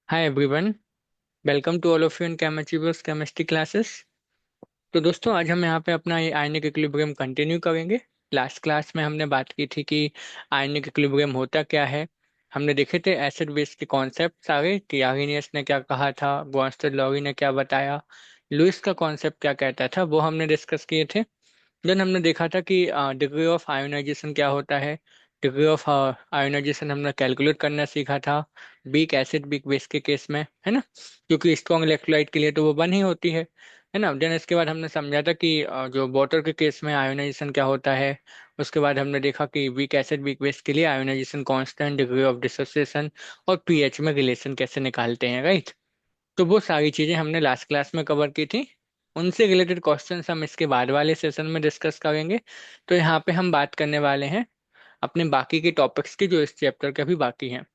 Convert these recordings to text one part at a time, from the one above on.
Hi everyone. Welcome to all of you in chemistry chemistry classes. तो दोस्तों आज हम यहाँ पे अपना ये आयनिक इक्विलिब्रियम कंटिन्यू करेंगे। लास्ट क्लास में हमने बात की थी कि आयनिक इक्विलिब्रियम होता क्या है। हमने देखे थे एसिड बेस के कॉन्सेप्ट सारे कि आर्हेनियस ने क्या कहा था, ब्रोंस्टेड लॉरी ने क्या बताया, लुईस का कॉन्सेप्ट क्या कहता था, वो हमने डिस्कस किए थे। देन हमने देखा था कि डिग्री ऑफ आयोनाइजेशन क्या होता है। डिग्री ऑफ आयोनाइजेशन हमने कैलकुलेट करना सीखा था वीक एसिड वीक बेस के केस में, है ना। क्योंकि स्ट्रॉन्ग इलेक्ट्रोलाइट के लिए तो वो बन ही होती है ना। देन इसके बाद हमने समझा था कि जो वाटर के केस में आयोनाइजेशन क्या होता है। उसके बाद हमने देखा कि वीक एसिड वीक बेस के लिए ionization constant, degree of dissociation और पीएच में रिलेशन कैसे निकालते हैं, राइट। तो वो सारी चीजें हमने लास्ट क्लास में कवर की थी। उनसे रिलेटेड क्वेश्चंस हम इसके बाद वाले सेशन में डिस्कस करेंगे। तो यहाँ पे हम बात करने वाले हैं अपने बाकी के टॉपिक्स की जो इस चैप्टर के भी बाकी हैं।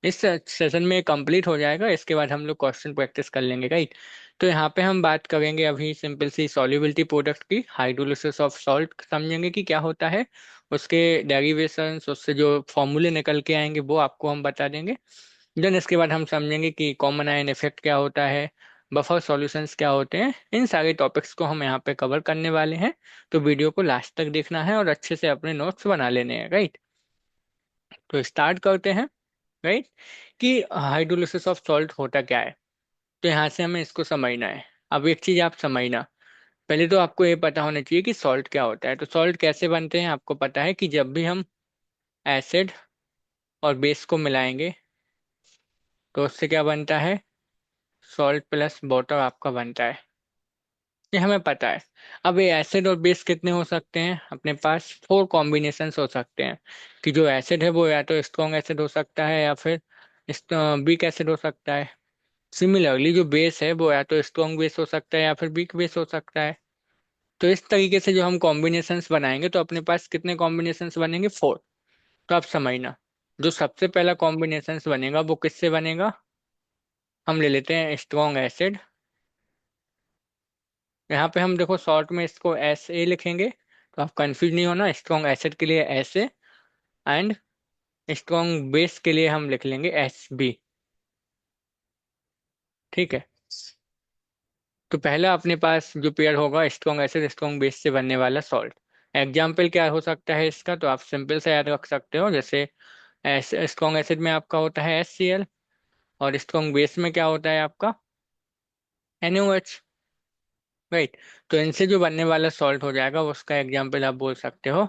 इस सेशन में कंप्लीट हो जाएगा, इसके बाद हम लोग क्वेश्चन प्रैक्टिस कर लेंगे, राइट। तो यहाँ पे हम बात करेंगे अभी सिंपल सी सॉल्युबिलिटी प्रोडक्ट की, हाइड्रोलिसिस ऑफ सॉल्ट समझेंगे कि क्या होता है। उसके डेरिवेशंस, उससे जो फॉर्मूले निकल के आएंगे वो आपको हम बता देंगे। देन इसके बाद हम समझेंगे कि कॉमन आयन इफेक्ट क्या होता है, बफर सॉल्यूशंस क्या होते हैं। इन सारे टॉपिक्स को हम यहाँ पे कवर करने वाले हैं। तो वीडियो को लास्ट तक देखना है और अच्छे से अपने नोट्स बना लेने हैं, राइट। तो स्टार्ट करते हैं, राइट। कि हाइड्रोलिसिस ऑफ सॉल्ट होता क्या है। तो यहाँ से हमें इसको समझना है। अब एक चीज आप समझना, पहले तो आपको ये पता होना चाहिए कि सॉल्ट क्या होता है। तो सॉल्ट कैसे बनते हैं आपको पता है कि जब भी हम एसिड और बेस को मिलाएंगे तो उससे क्या बनता है, सॉल्ट प्लस वाटर आपका बनता है। ये हमें पता है। अब ये एसिड और बेस कितने हो सकते हैं, अपने पास फोर कॉम्बिनेशंस हो सकते हैं। कि जो एसिड है वो या तो स्ट्रॉन्ग एसिड हो सकता है या फिर वीक एसिड हो सकता है। सिमिलरली जो बेस है वो या तो स्ट्रॉन्ग बेस हो सकता है या फिर वीक बेस हो सकता है। तो इस तरीके से जो हम कॉम्बिनेशंस बनाएंगे तो अपने पास कितने कॉम्बिनेशंस बनेंगे, फोर। तो आप समझना, जो सबसे पहला कॉम्बिनेशंस बनेगा वो किससे बनेगा। हम ले लेते हैं स्ट्रॉन्ग एसिड। यहाँ पे हम देखो शॉर्ट में इसको एस ए लिखेंगे, तो आप कंफ्यूज नहीं होना। स्ट्रॉन्ग एसिड के लिए S A and strong base के लिए हम लिख लेंगे एस बी। ठीक है। तो पहला अपने पास जो पेयर होगा स्ट्रॉन्ग एसिड स्ट्रॉन्ग बेस से बनने वाला सॉल्ट। एग्जाम्पल क्या हो सकता है इसका, तो आप सिंपल से याद रख सकते हो। जैसे स्ट्रॉन्ग एसिड में आपका होता है HCl और स्ट्रॉन्ग बेस में क्या होता है आपका NaOH, राइट। तो इनसे जो बनने वाला सॉल्ट हो जाएगा उसका एग्जाम्पल आप बोल सकते हो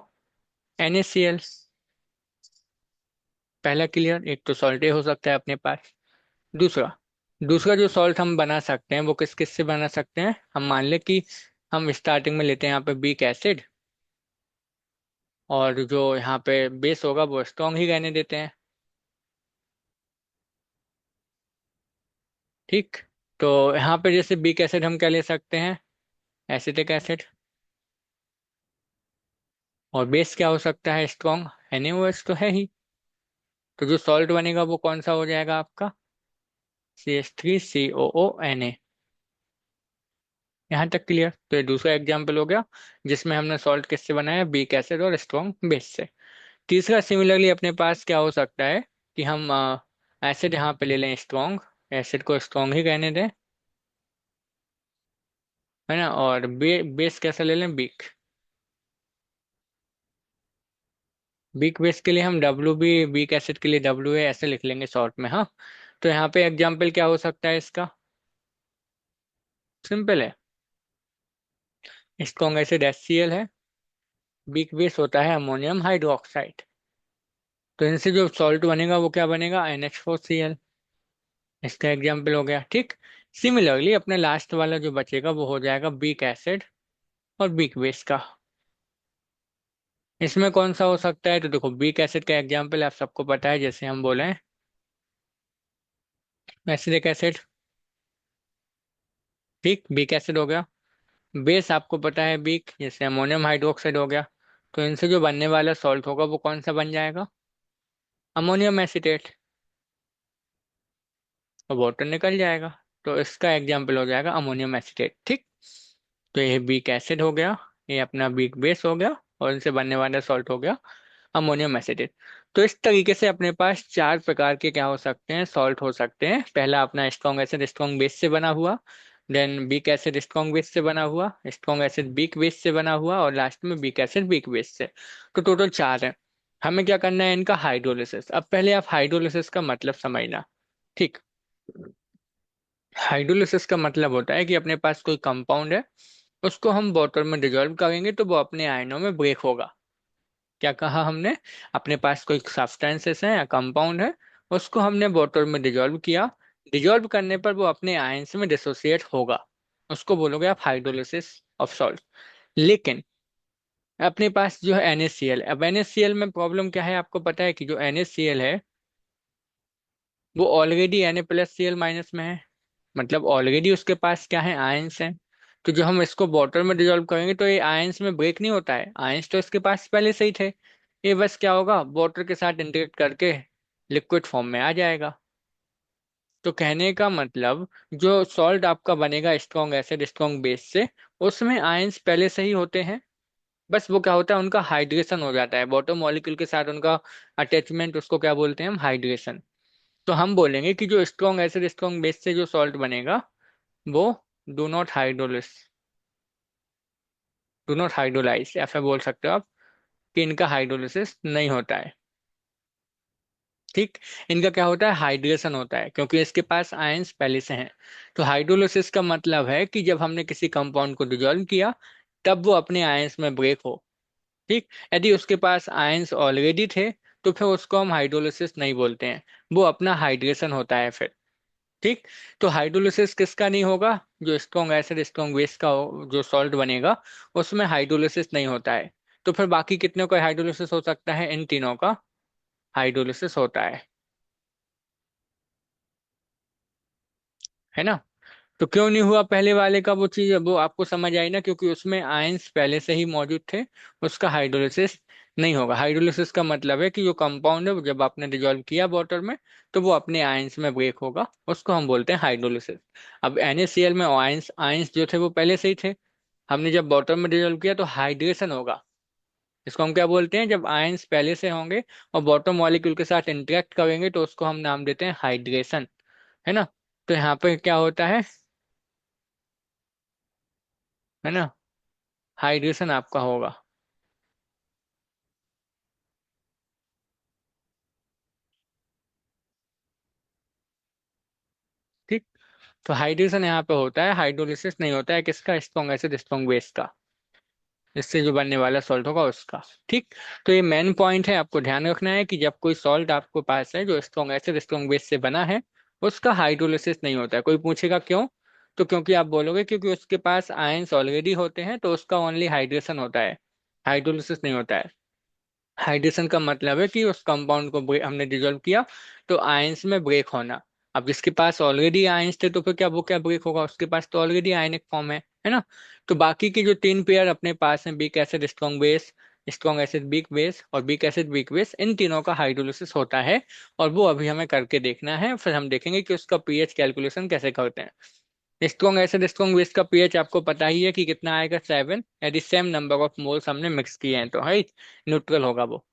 NaCl। पहला क्लियर, एक तो सॉल्ट हो सकता है अपने पास। दूसरा, दूसरा जो सॉल्ट हम बना सकते हैं वो किस किस से बना सकते हैं। हम मान ले कि हम स्टार्टिंग में लेते हैं यहाँ पे बीक एसिड, और जो यहाँ पे बेस होगा वो स्ट्रॉन्ग ही रहने देते हैं। ठीक। तो यहाँ पे जैसे बीक एसिड हम क्या ले सकते हैं, एसिटिक एसिड। और बेस क्या हो सकता है, स्ट्रॉन्ग NaOH तो है ही। तो जो सॉल्ट बनेगा वो कौन सा हो जाएगा आपका, CH3COONA। यहाँ तक क्लियर। तो ये दूसरा एग्जाम्पल हो गया जिसमें हमने सॉल्ट किससे बनाया, बीक एसिड और स्ट्रॉन्ग बेस से। तीसरा सिमिलरली अपने पास क्या हो सकता है कि हम एसिड यहाँ पे ले लें स्ट्रॉन्ग, एसिड को स्ट्रॉन्ग ही कहने दें, है ना। और बेस कैसे ले लें, बीक। बीक बेस के लिए हम WB, बीक एसिड के लिए WA ऐसे लिख लेंगे शॉर्ट में, हाँ। तो यहाँ पे एग्जाम्पल क्या हो सकता है इसका, सिंपल है। स्ट्रॉन्ग एसिड HCl है, बीक बेस होता है अमोनियम हाइड्रोक्साइड। तो इनसे जो सॉल्ट बनेगा वो क्या बनेगा, NH4Cl। इसका एग्जाम्पल हो गया, ठीक। सिमिलरली अपने लास्ट वाला जो बचेगा वो हो जाएगा बीक एसिड और बीक बेस का। इसमें कौन सा हो सकता है, तो देखो बीक एसिड का एग्जाम्पल आप सबको पता है, जैसे हम बोले एसिडिक एसिड। ठीक, बीक एसिड हो गया। बेस आपको पता है बीक, जैसे अमोनियम हाइड्रोक्साइड हो गया। तो इनसे जो बनने वाला सॉल्ट होगा वो कौन सा बन जाएगा, अमोनियम एसिटेट। और वाटर निकल जाएगा। तो इसका एग्जाम्पल हो जाएगा अमोनियम एसिटेट, ठीक। तो ये बीक एसिड हो गया, ये अपना बीक बेस हो गया, और इनसे बनने वाला सॉल्ट हो गया अमोनियम एसिटेट। तो इस तरीके से अपने पास चार प्रकार के क्या हो सकते हैं, सॉल्ट हो सकते हैं। पहला अपना स्ट्रॉन्ग एसिड स्ट्रॉन्ग बेस से बना हुआ, then weak acid strong base से बना हुआ, स्ट्रॉन्ग एसिड वीक बेस से बना हुआ, और लास्ट में वीक एसिड वीक बेस से। तो टोटल चार है। हमें क्या करना है, इनका हाइड्रोलिसिस। अब पहले आप हाइड्रोलिसिस का मतलब समझना। ठीक। हाइड्रोलिसिस का मतलब होता है कि अपने पास कोई कंपाउंड है, उसको हम वाटर में डिजोल्व करेंगे तो वो अपने आयनों में ब्रेक होगा। क्या कहा हमने? अपने पास कोई सब्सटेंसेस है या कंपाउंड है, उसको हमने वाटर में डिजोल्व किया। डिजोल्व करने पर वो अपने आयंस में डिसोसिएट होगा, उसको बोलोगे आप हाइड्रोलिसिस ऑफ सॉल्ट। लेकिन अपने पास जो है NaCl, अब NaCl में प्रॉब्लम क्या है आपको पता है कि जो NaCl है वो ऑलरेडी Na+Cl- में है। मतलब ऑलरेडी उसके पास क्या है, आयंस हैं। तो जो हम इसको वाटर में डिजोल्व करेंगे तो ये आयंस में ब्रेक नहीं होता है, आयंस तो इसके पास पहले से ही थे। ये बस क्या होगा, वाटर के साथ इंटीग्रेट करके लिक्विड फॉर्म में आ जाएगा। तो कहने का मतलब, जो सॉल्ट आपका बनेगा स्ट्रॉन्ग एसिड स्ट्रॉन्ग बेस से, उसमें आयंस पहले से ही होते हैं। बस वो क्या होता है, उनका हाइड्रेशन हो जाता है वाटर मॉलिक्यूल के साथ, उनका अटैचमेंट, उसको क्या बोलते हैं हम, हाइड्रेशन। तो हम बोलेंगे कि जो स्ट्रॉन्ग एसिड स्ट्रॉन्ग बेस से जो सॉल्ट बनेगा वो do not hydrolysis do not hydrolyse, ऐसा बोल सकते हो आप कि इनका हाइड्रोलिसिस नहीं होता है। ठीक। इनका क्या होता है, हाइड्रेशन होता है, क्योंकि इसके पास आयंस पहले से हैं। तो हाइड्रोलिसिस का मतलब है कि जब हमने किसी कंपाउंड को डिजोल्व किया तब वो अपने आयंस में ब्रेक हो। ठीक। यदि उसके पास आयंस ऑलरेडी थे तो फिर उसको हम हाइड्रोलिसिस नहीं बोलते हैं, वो अपना हाइड्रेशन होता है फिर। ठीक। तो हाइड्रोलिसिस किसका नहीं होगा, जो स्ट्रॉन्ग एसिड स्ट्रॉन्ग बेस का जो सॉल्ट बनेगा उसमें हाइड्रोलिसिस नहीं होता है। तो फिर बाकी कितनों का हाइड्रोलिसिस हो सकता है, इन तीनों का हाइड्रोलिसिस होता है ना। तो क्यों नहीं हुआ पहले वाले का, वो चीज वो आपको समझ आई ना, क्योंकि उसमें आयंस पहले से ही मौजूद थे, उसका हाइड्रोलिसिस नहीं होगा। हाइड्रोलिसिस का मतलब है कि जो कंपाउंड है वो जब आपने डिजोल्व किया वाटर में तो वो अपने आयंस में ब्रेक होगा, उसको हम बोलते हैं हाइड्रोलिसिस। अब NaCl में आयंस आयंस जो थे वो पहले से ही थे, हमने जब वाटर में डिजोल्व किया तो हाइड्रेशन होगा। इसको हम क्या बोलते हैं, जब आयंस पहले से होंगे और वाटर मॉलिक्यूल के साथ इंटरेक्ट करेंगे तो उसको हम नाम देते हैं हाइड्रेशन, है ना। तो यहाँ पे क्या होता है ना, हाइड्रेशन आपका होगा। ठीक। तो हाइड्रेशन यहाँ पे होता है, हाइड्रोलिसिस नहीं होता है किसका, स्ट्रॉन्ग एसिड स्ट्रॉन्ग बेस का, इससे जो बनने वाला सॉल्ट होगा उसका। ठीक। तो ये मेन पॉइंट है, आपको ध्यान रखना है कि जब कोई सॉल्ट आपको पास है जो स्ट्रॉन्ग एसिड स्ट्रॉन्ग बेस से बना है, उसका हाइड्रोलिसिस नहीं होता है। कोई पूछेगा क्यों, तो क्योंकि आप बोलोगे क्योंकि उसके पास आयंस ऑलरेडी होते हैं तो उसका ओनली हाइड्रेशन होता है, हाइड्रोलिसिस नहीं होता है। हाइड्रेशन का मतलब है कि उस कंपाउंड को हमने डिजोल्व किया तो आयंस में ब्रेक होना। अब जिसके पास ऑलरेडी आयंस थे तो फिर क्या वो क्या ब्रेक होगा, उसके पास तो ऑलरेडी आयनिक फॉर्म है ना। तो बाकी की जो तीन पेयर अपने पास हैं, weak acid strong base, strong acid weak base और बीक एसिड बीक बेस, इन तीनों का हाइड्रोलिसिस होता है। और वो अभी हमें करके देखना है, फिर हम देखेंगे कि उसका पीएच कैलकुलेशन कैसे करते हैं। स्ट्रॉन्ग एसिड स्ट्रॉन्ग बेस का पीएच आपको पता ही है कि कितना आएगा, 7, यदि सेम नंबर ऑफ मोल्स हमने मिक्स किए हैं तो है न्यूट्रल होगा वो।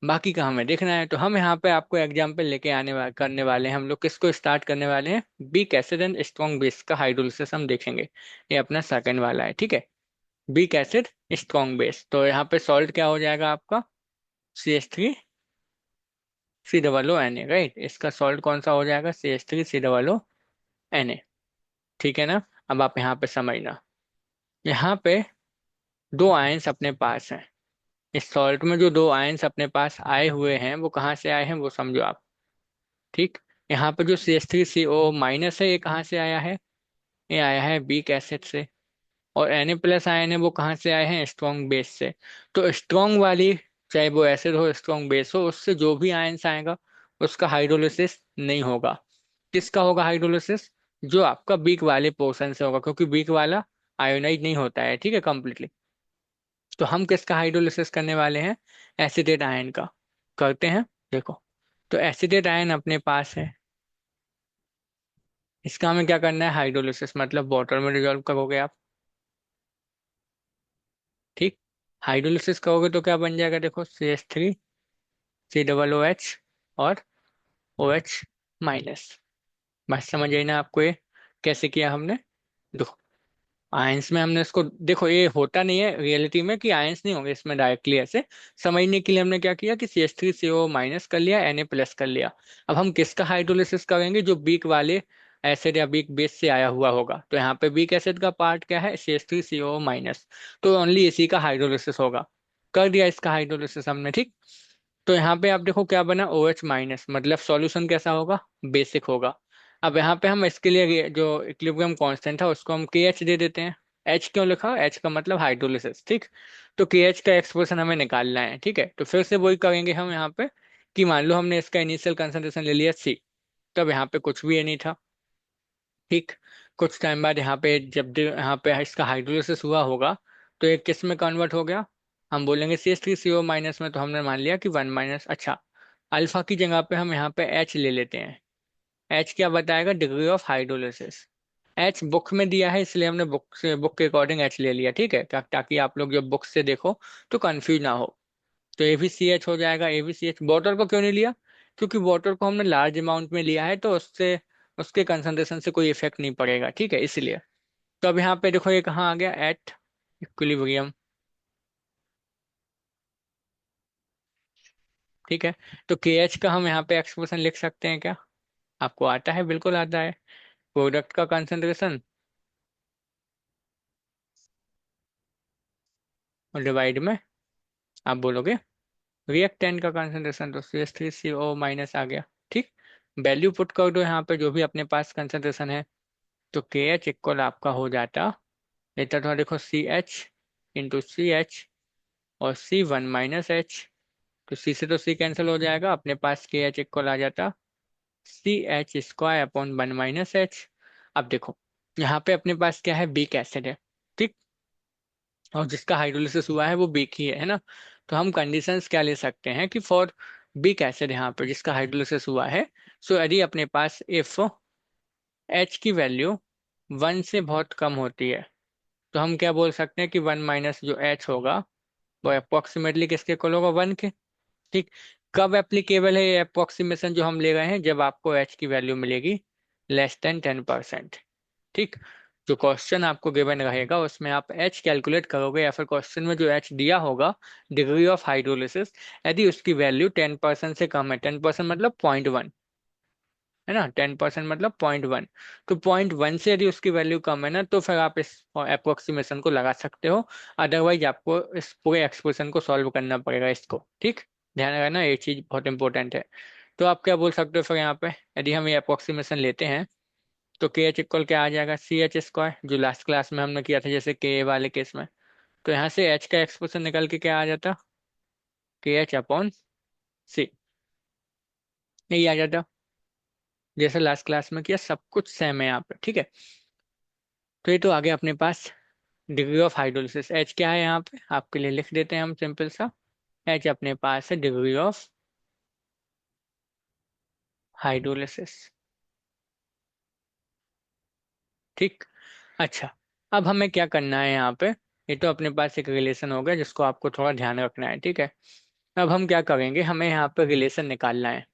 बाकी का हमें देखना है। तो हम यहाँ पे आपको एग्जाम्पल लेके करने वाले हैं, हम लोग किसको स्टार्ट करने वाले हैं, weak acid and strong base का हाइड्रोलिसिस हम देखेंगे। ये अपना सेकंड वाला है, ठीक है। बीक एसिड स्ट्रॉन्ग बेस, तो यहाँ पे सॉल्ट क्या हो जाएगा आपका, CH3COO Na, राइट। इसका सॉल्ट कौन सा हो जाएगा, CH3COO Na। ठीक है ना। अब आप यहाँ पे समझना, यहाँ पे दो आयंस अपने पास हैं। इस सॉल्ट में जो दो आयंस अपने पास आए हुए हैं वो कहाँ से आए हैं वो समझो आप। ठीक। यहाँ पर जो CH3CO- है ये कहाँ से आया है, ये आया है वीक एसिड से। और Na+ आयन है वो कहाँ से आए हैं, स्ट्रॉन्ग बेस से। तो स्ट्रॉन्ग वाली, चाहे वो एसिड हो स्ट्रॉन्ग बेस हो, उससे जो भी आयंस आएगा उसका हाइड्रोलिसिस नहीं होगा। किसका होगा हाइड्रोलिसिस, जो आपका वीक वाले पोर्शन से होगा, क्योंकि वीक वाला आयोनाइज नहीं होता है, ठीक है, कंप्लीटली। तो हम किसका हाइड्रोलिसिस करने वाले हैं, एसिडेट आयन का करते हैं। देखो, तो एसिडेट आयन अपने पास है, इसका हमें क्या करना है, हाइड्रोलिसिस, मतलब वाटर में डिजोल्व करोगे आप। ठीक। हाइड्रोलिसिस करोगे तो क्या बन जाएगा, देखो CH3 COOH और OH माइनस। बस समझ आई ना आपको ये कैसे किया हमने। देखो आयंस में हमने इसको, देखो ये होता नहीं है रियलिटी में कि आयंस नहीं होंगे इसमें डायरेक्टली ऐसे। समझने के लिए हमने क्या किया कि CH3CO माइनस कर लिया, Na प्लस कर लिया। अब हम किसका हाइड्रोलिसिस करेंगे, जो बीक वाले एसिड या बीक बेस से आया हुआ होगा। तो यहाँ पे बीक एसिड का पार्ट क्या है, CH3CO माइनस। तो ओनली इसी का हाइड्रोलिसिस होगा। कर दिया इसका हाइड्रोलिसिस हमने, ठीक। तो यहाँ पे आप देखो क्या बना, OH माइनस, मतलब सॉल्यूशन कैसा होगा, बेसिक होगा। अब यहाँ पे हम इसके लिए जो इक्विलिब्रियम कांस्टेंट था उसको हम KH दे देते हैं। H क्यों लिखा, H का मतलब हाइड्रोलिसिस, ठीक। तो KH का एक्सप्रेशन हमें निकालना है, ठीक है। तो फिर से वही करेंगे हम यहाँ पे कि मान लो हमने इसका इनिशियल कंसंट्रेशन ले लिया C। तब यहाँ पे कुछ भी ये नहीं था, ठीक। कुछ टाइम बाद यहाँ पे जब यहाँ पे इसका हाइड्रोलिसिस हुआ होगा तो एक किस में कन्वर्ट हो गया, हम बोलेंगे CH3CO माइनस में। तो हमने मान लिया कि 1 माइनस, अच्छा। अल्फा की जगह पे हम यहाँ पे H ले लेते हैं। H क्या बताएगा, degree of hydrolysis. H book में दिया है इसलिए हमने बुक के अकॉर्डिंग H ले लिया, ठीक है, ताकि आप लोग जब बुक से देखो तो कंफ्यूज ना हो। तो AbCH हो जाएगा, AbCH। वाटर को क्यों नहीं लिया, क्योंकि वाटर को हमने लार्ज अमाउंट में लिया है तो उससे उसके कंसंट्रेशन से कोई इफेक्ट नहीं पड़ेगा, ठीक है, इसलिए। तो अब यहाँ पे देखो ये कहाँ आ गया, एट इक्विलिब्रियम, ठीक है। तो KH का हम यहाँ पे एक्सप्रेशन लिख सकते हैं क्या, आपको आता है, बिल्कुल आता है। प्रोडक्ट का कंसंट्रेशन और डिवाइड में आप बोलोगे रिएक्टेंट का कंसंट्रेशन, तो CH3CO माइनस आ गया, ठीक। वैल्यू पुट कर दो यहाँ पे जो भी अपने पास कंसंट्रेशन है। तो KH इक्वल आपका हो जाता, इतना तो देखो CH इंटू CH और C1 माइनस H। तो C से तो C कैंसिल हो जाएगा, अपने पास KH इक्वल आ जाता CH² अपॉन 1 माइनस H। अब देखो यहाँ पे अपने पास क्या है, बीक एसिड है, ठीक। और जिसका हाइड्रोलिसिस हुआ है वो बीक ही है ना। तो हम कंडीशंस क्या ले सकते हैं कि फॉर बीक एसिड यहाँ पे जिसका हाइड्रोलिसिस हुआ है, सो यदि अपने पास इफ H की वैल्यू 1 से बहुत कम होती है तो हम क्या बोल सकते हैं कि 1 माइनस जो H होगा वो अप्रोक्सीमेटली किसके इक्वल होगा, 1 के, ठीक। कब एप्लीकेबल है ये अप्रोक्सीमेशन जो हम ले रहे हैं, जब आपको H की वैल्यू मिलेगी लेस देन 10%, ठीक। जो क्वेश्चन आपको गिवन रहेगा उसमें आप H कैलकुलेट करोगे या फिर क्वेश्चन में जो H दिया होगा, डिग्री ऑफ हाइड्रोलिसिस, यदि उसकी वैल्यू 10% से कम है, 10% मतलब 0.1, है ना, 10% मतलब 0.1। तो 0.1 से यदि उसकी वैल्यू कम है ना तो फिर आप इस अप्रोक्सीमेशन को लगा सकते हो। अदरवाइज आपको इस पूरे एक्सप्रेशन को सॉल्व करना पड़ेगा इसको, ठीक। ध्यान रखना ये चीज बहुत इंपॉर्टेंट है। तो आप क्या बोल सकते हो फिर यहाँ पे, यदि हम ये अप्रोक्सीमेशन लेते हैं तो KH इक्वल क्या आ जाएगा, CH² जो लास्ट क्लास में हमने किया था जैसे Ka वाले केस में। तो यहाँ से H का एक्सप्रेशन निकल के क्या आ जाता, KH/C, यही आ जाता, जैसे लास्ट क्लास में किया, सब कुछ सेम है यहाँ पे, ठीक है। तो ये तो आ गया अपने पास डिग्री ऑफ हाइड्रोलिसिस। H क्या है यहाँ पे आपके लिए लिख देते हैं हम सिंपल सा, H अपने पास है डिग्री ऑफ हाइड्रोलिसिस, ठीक। अच्छा, अब हमें क्या करना है यहाँ पे, ये तो अपने पास एक रिलेशन हो गया जिसको आपको थोड़ा ध्यान रखना है, ठीक है। अब हम क्या करेंगे, हमें यहाँ पे रिलेशन निकालना है।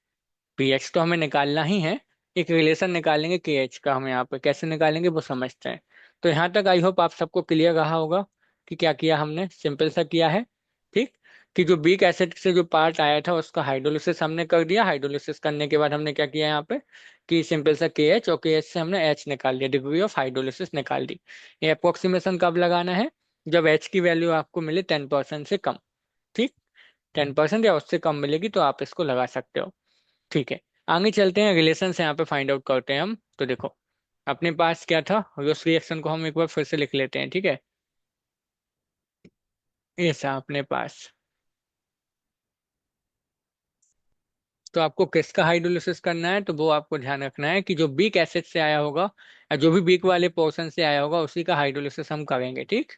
पीएच तो हमें निकालना ही है, एक रिलेशन निकालेंगे KH का, हम यहाँ पे कैसे निकालेंगे वो समझते हैं। तो यहाँ तक आई होप आप सबको क्लियर रहा होगा कि क्या किया हमने, सिंपल सा किया है, ठीक। कि जो बीक एसिड से जो पार्ट आया था उसका हाइड्रोलिसिस हमने कर दिया, हाइड्रोलिसिस करने के बाद हमने क्या किया यहाँ पे कि सिंपल सा KH, और KH से हमने H निकाल दिया, डिग्री ऑफ हाइड्रोलिसिस निकाल दी। ये अप्रोक्सीमेशन कब लगाना है, जब H की वैल्यू आपको मिले 10% से कम, ठीक। 10% या उससे कम मिलेगी तो आप इसको लगा सकते हो, ठीक है। आगे चलते हैं, रिलेशन से यहाँ पे फाइंड आउट करते हैं हम। तो देखो अपने पास क्या था, उस रिएक्शन को हम एक बार फिर से लिख लेते हैं, ठीक है। ऐसा अपने पास, तो आपको किसका हाइड्रोलिसिस करना है, तो वो आपको ध्यान रखना है कि जो बीक एसिड से आया होगा या जो भी बीक वाले पोर्शन से आया होगा उसी का हाइड्रोलिसिस हम करेंगे, ठीक।